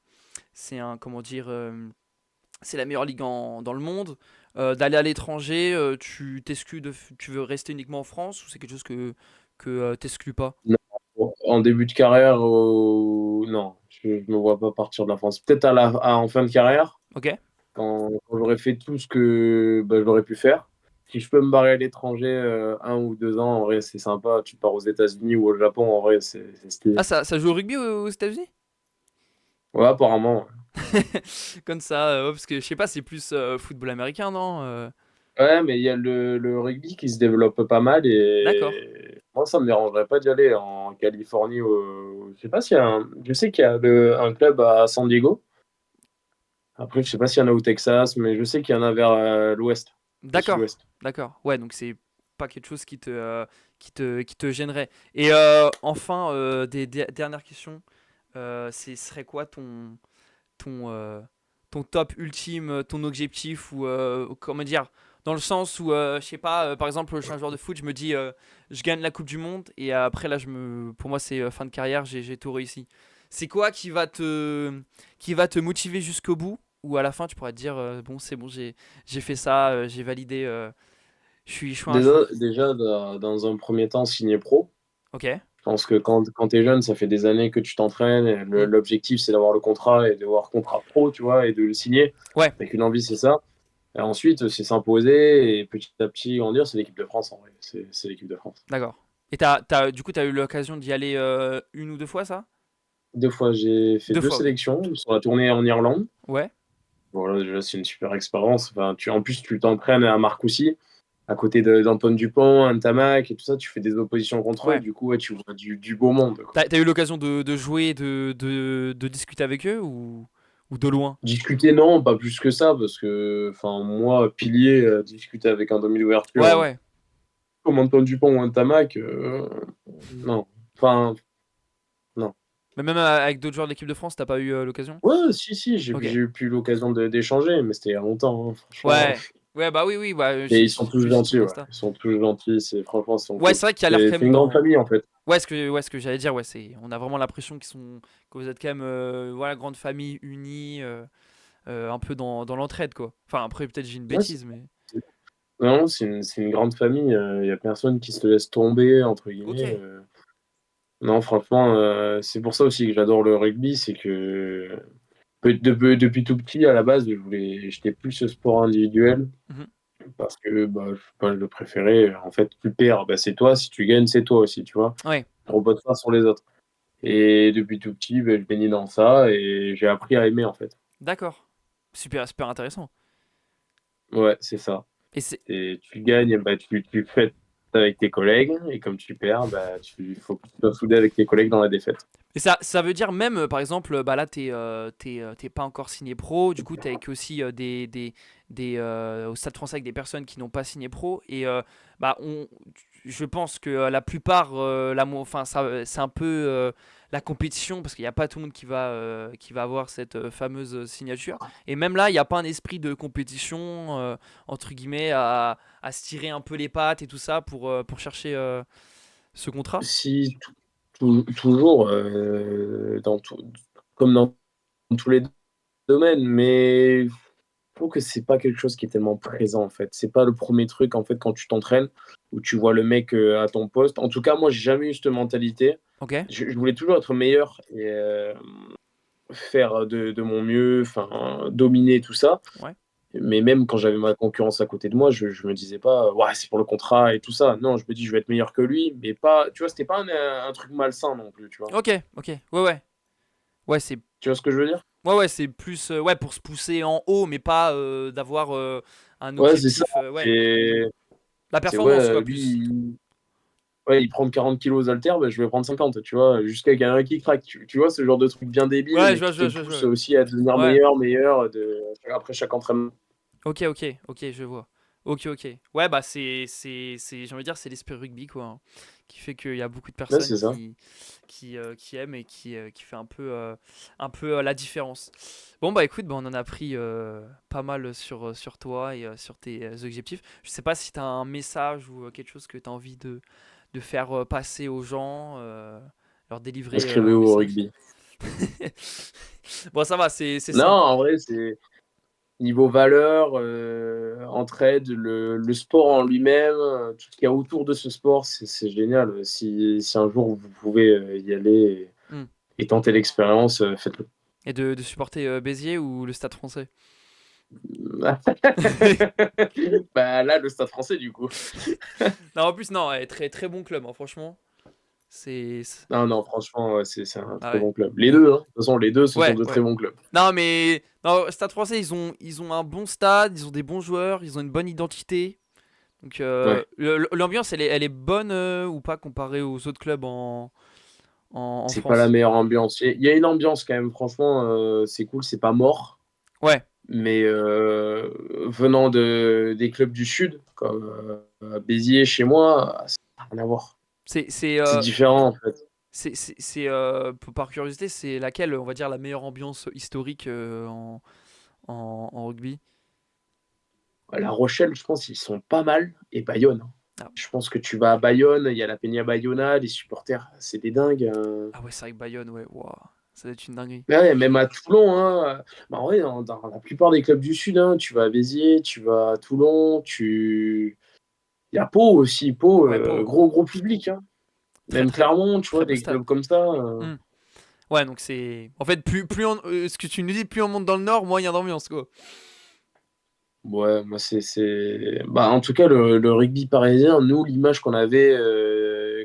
comment dire, c'est la meilleure ligue dans le monde. D'aller à l'étranger, tu veux rester uniquement en France ou c'est quelque chose que t'exclus pas? Non, en début de carrière, non, je me vois pas partir de la France. Peut-être en fin de carrière. Ok, Quand j'aurai fait tout ce que bah, j'aurais pu faire. Si je peux me barrer à l'étranger 1 ou 2 ans, en vrai, c'est sympa. Tu pars aux États-Unis ou au Japon, en vrai, c'est stylé. ah ça joue au rugby aux États-Unis? Ouais, apparemment. Comme ça, ouais, parce que je sais pas, c'est plus football américain, non? Ouais, mais il y a le rugby qui se développe pas mal D'accord, et moi, ça me dérangerait pas d'y aller en Californie. Je sais pas s'il y a je sais qu'il y a un club à San Diego. Après, je sais pas s'il y en a au Texas, mais je sais qu'il y en a vers l'ouest, le d'accord, sud-ouest. d'accord. Ouais, donc c'est pas quelque chose qui te gênerait. Et enfin, dernières questions. Ce serait quoi ton, euh, ton top ultime, ton objectif ou comment dire, dans le sens où, je sais pas, par exemple, je suis un joueur de foot, je me dis, je gagne la Coupe du Monde et après là, pour moi, c'est fin de carrière, j'ai tout réussi. C'est quoi qui va te motiver jusqu'au bout ou à la fin, tu pourrais te dire, bon, c'est bon, j'ai fait ça, j'ai validé, je suis un joueur. Déjà, dans un premier temps, signer pro. Ok. Je pense que quand tu es jeune, ça fait des années que tu t'entraînes. Et Hmm. l'objectif, c'est d'avoir le contrat et d'avoir contrat pro, tu vois, et de le signer. Ouais, Avec une envie, c'est ça. Et ensuite, c'est s'imposer et petit à petit grandir. C'est l'équipe de France, en vrai. C'est l'équipe de France. d'accord. Et du coup, t'as eu l'occasion d'y aller une ou deux fois, ça? 2 fois. J'ai fait Deux 2 fois, ok. sélections sur la tournée en Irlande. Ouais, Voilà, déjà, c'est une super expérience. Enfin, en plus, tu t'entraînes à Marcoussis, à côté d'Antoine Dupont, Ntamak et tout ça. Tu fais des oppositions contre eux. ouais. Du coup, ouais, tu vois du beau monde, quoi. T'as eu l'occasion de jouer, de discuter avec eux ou de loin? Discuter, non, pas plus que ça, parce que enfin, moi, pilier, discuter avec un demi Ouais, d'ouverture ouais. comme Antoine Dupont ou Ntamak, non. Enfin, non. Mais même avec d'autres joueurs de l'équipe de France, t'as pas eu l'occasion? Ouais, si, si, j'ai Ok. j'ai eu plus l'occasion d'échanger, mais c'était il y a longtemps, hein, franchement. Ouais. Ouais, bah oui, oui, bah, Et ils sont j'ai tous vu sur gentils, ton ouais. Insta. Ils sont tous gentils, franchement, ils sont Ouais, cool. c'est vrai qu'il y a l'air C'est quand c'est même une grande dans. famille, en fait. Ouais, ce que j'allais dire, ouais, on a vraiment l'impression que vous êtes quand même, voilà, grande famille unie, un peu dans l'entraide, quoi. Enfin, après, peut-être j'ai une Ouais, bêtise, mais. non, c'est une grande famille. Il y a personne qui se laisse tomber, entre Ok. guillemets. Non, franchement, c'est pour ça aussi que j'adore le rugby, c'est que depuis tout petit, à la base, j'étais plus ce sport individuel Mhm. parce que bah, je sais pas, je le préférais. En fait, tu perds, bah, c'est toi. Si tu gagnes, c'est toi aussi, tu vois. Ouais, Tu reposes pas sur les autres. Et depuis tout petit, bah, je baignais dans ça et j'ai appris à aimer, en fait. d'accord. Super, super intéressant. Ouais, c'est ça. Et c'est. Et tu gagnes, bah, tu fêtes avec tes collègues. Et comme tu perds, bah, faut que tu sois soudé avec tes collègues dans la défaite. Et ça veut dire même, par exemple, bah là, t'es pas encore signé pro, du coup, t'es avec aussi au Stade français avec des personnes qui n'ont pas signé pro. Et bah, je pense que la plupart, enfin, c'est un peu la compétition, parce qu'il n'y a pas tout le monde qui va avoir cette fameuse signature. Et même là, il n'y a pas un esprit de compétition, entre guillemets, à se tirer un peu les pattes et tout ça pour chercher ce contrat. Si toujours, comme dans tous les domaines, mais je trouve que c'est pas quelque chose qui est tellement présent en fait. C'est pas le premier truc en fait quand tu t'entraînes où tu vois le mec à ton poste. En tout cas, moi, j'ai jamais eu cette mentalité. Ok? Je voulais toujours être meilleur et faire de mon mieux, enfin dominer tout ça. Ouais. Mais même quand j'avais ma concurrence à côté de moi, je me disais pas, ouais, c'est pour le contrat et tout ça. Non, je me dis, je vais être meilleur que lui, mais pas, tu vois, c'était pas un truc malsain non plus, tu vois. Ok, ok. Ouais, ouais. Ouais, c'est Tu vois ce que je veux dire? ouais, ouais, c'est plus ouais, pour se pousser en haut, mais pas d'avoir un Ouais, c'est ça. objectif. Ouais, Et la c'est ouais, performance, quoi, lui, plus. ouais, il prend 40 kilos haltères, bah, je vais prendre 50, tu vois, jusqu'à quelqu'un qui craque. Tu vois, ce genre de truc bien débile, Ouais, mais qui te je pousse vois. aussi à devenir Ouais, meilleur, meilleur après chaque entraînement. ok, je vois. Ok, ok. Ouais, bah j'ai envie de dire, c'est l'esprit rugby, quoi, hein, qui fait qu'il y a beaucoup de Ouais, personnes c'est ça. qui aiment et qui fait un peu la différence. Bon, bah écoute, bah, on en a appris pas mal sur toi et sur tes objectifs. Je sais pas si tu as un message ou quelque chose que tu as envie de faire passer aux gens, leur délivrer un Inscrivez-vous au message. rugby. Bon, ça va, c'est Non, simple. en vrai, c'est niveau valeur, entraide, le sport en lui-même, tout ce qu'il y a autour de ce sport, c'est génial. Si un jour vous pouvez y aller Hmm. et tenter l'expérience, faites-le. Et de supporter Béziers ou le Stade français? Bah là, le Stade français, du coup. Non, en plus, non, ouais, très, très bon club, hein, franchement. C'est- Non, non, franchement, ouais, c'est un Ah très ouais. bon club. Les deux, hein. De toute façon, les deux, ce sont Ouais, de très ouais. bons clubs. Non, mais non, Stade français, ils ont un bon stade, ils ont des bons joueurs, ils ont une bonne identité. Donc, Ouais. l'ambiance, elle est bonne ou pas comparée aux autres clubs en C'est pas la France? meilleure ambiance. Il y a une ambiance quand même, franchement, c'est cool, c'est pas mort. Ouais, Mais venant des clubs du Sud, comme Béziers chez moi, ça n'a rien à voir. c'est C'est différent en fait. par curiosité, c'est laquelle, on va dire, la meilleure ambiance historique en rugby? La Rochelle, je pense, ils sont pas mal. Et Bayonne, hein. Ah, Je pense que tu vas à Bayonne, il y a la Peña Bayona, les supporters, c'est des dingues. ah ouais, c'est vrai que Bayonne, ouais, waouh, ça doit être une dinguerie. Ouais, même à Toulon, hein. Bah, en vrai, dans la plupart des clubs du Sud, hein, tu vas à Béziers, tu vas à Toulon, il y a Pau aussi. Pau, Ouais, Pau, gros, gros public, hein. très Même très Clermont, tu vois, très beau des stade. clubs comme ça. Hmm. Ouais, donc c'est. En fait, ce que tu nous dis, plus on monte dans le nord, moins il y a d'ambiance, quoi. Ouais, moi, Bah, en tout cas, le rugby parisien, nous, l'image qu'on avait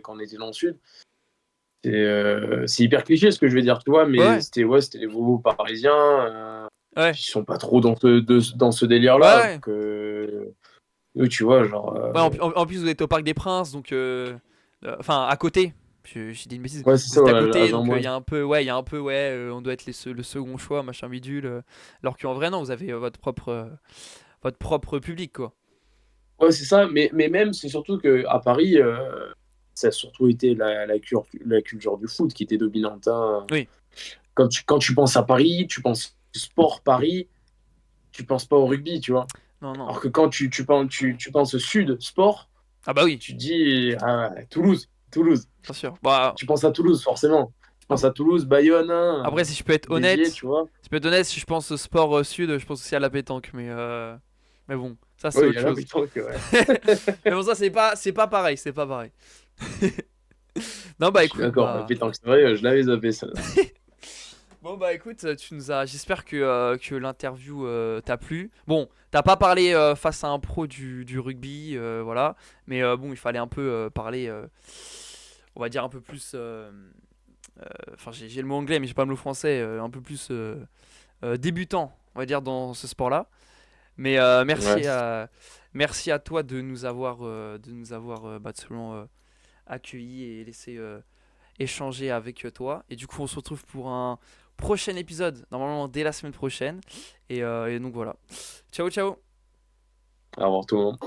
quand on était dans le Sud, C'est hyper cliché ce que je vais dire, tu vois, mais Ouais, c'était les bobos parisiens ouais, qui sont pas trop dans ce ouais, délire-là. ouais. Eux, tu vois, genre. Ouais, en plus, vous êtes au Parc des Princes, donc. Enfin, à côté. J'ai dit une bêtise. Ouais, c'est Vous ça, êtes à ouais, à côté, donc il y Jean-Bouin. a un peu, ouais, on doit être le second choix, machin bidule. Alors qu'en vrai, non, vous avez votre propre public, quoi. Ouais, c'est ça, mais même, c'est surtout qu'à Paris, ça a surtout été la culture du foot qui était dominante, hein. Oui, Quand tu penses à Paris, tu penses sport Paris, tu penses pas au rugby, tu vois. non, non. Alors que quand tu penses au sud, sport, Ah bah oui, tu te dis ah, Toulouse, Toulouse. bien sûr. Bah, Tu penses à Toulouse, forcément. Tu penses ap- à Toulouse, Bayonne, hein, après, si je peux être Béziers, honnête, tu vois. si je pense au sport sud, je pense aussi à la pétanque, mais bon, ça c'est Oui, il y autre a la chose. pétanque, ouais. Mais bon, ça c'est pas pareil, c'est pas pareil. Non, bah Je suis écoute, d'accord, la pétanque, c'est vrai, je l'avais zappé, celle-là. bon bah écoute, j'espère que l'interview t'a plu. Bon, t'as pas parlé face à un pro du rugby, voilà, mais bon, il fallait un peu parler, on va dire un peu plus. Enfin, j'ai le mot anglais, mais j'ai pas le mot français, un peu plus débutant, on va dire dans ce sport-là. Mais Ouais, merci à toi de nous avoir tout simplement, accueillis et laissé échanger avec toi. Et du coup, on se retrouve pour un prochain épisode, normalement dès la semaine prochaine. Et donc voilà. Ciao, ciao. au revoir tout le monde.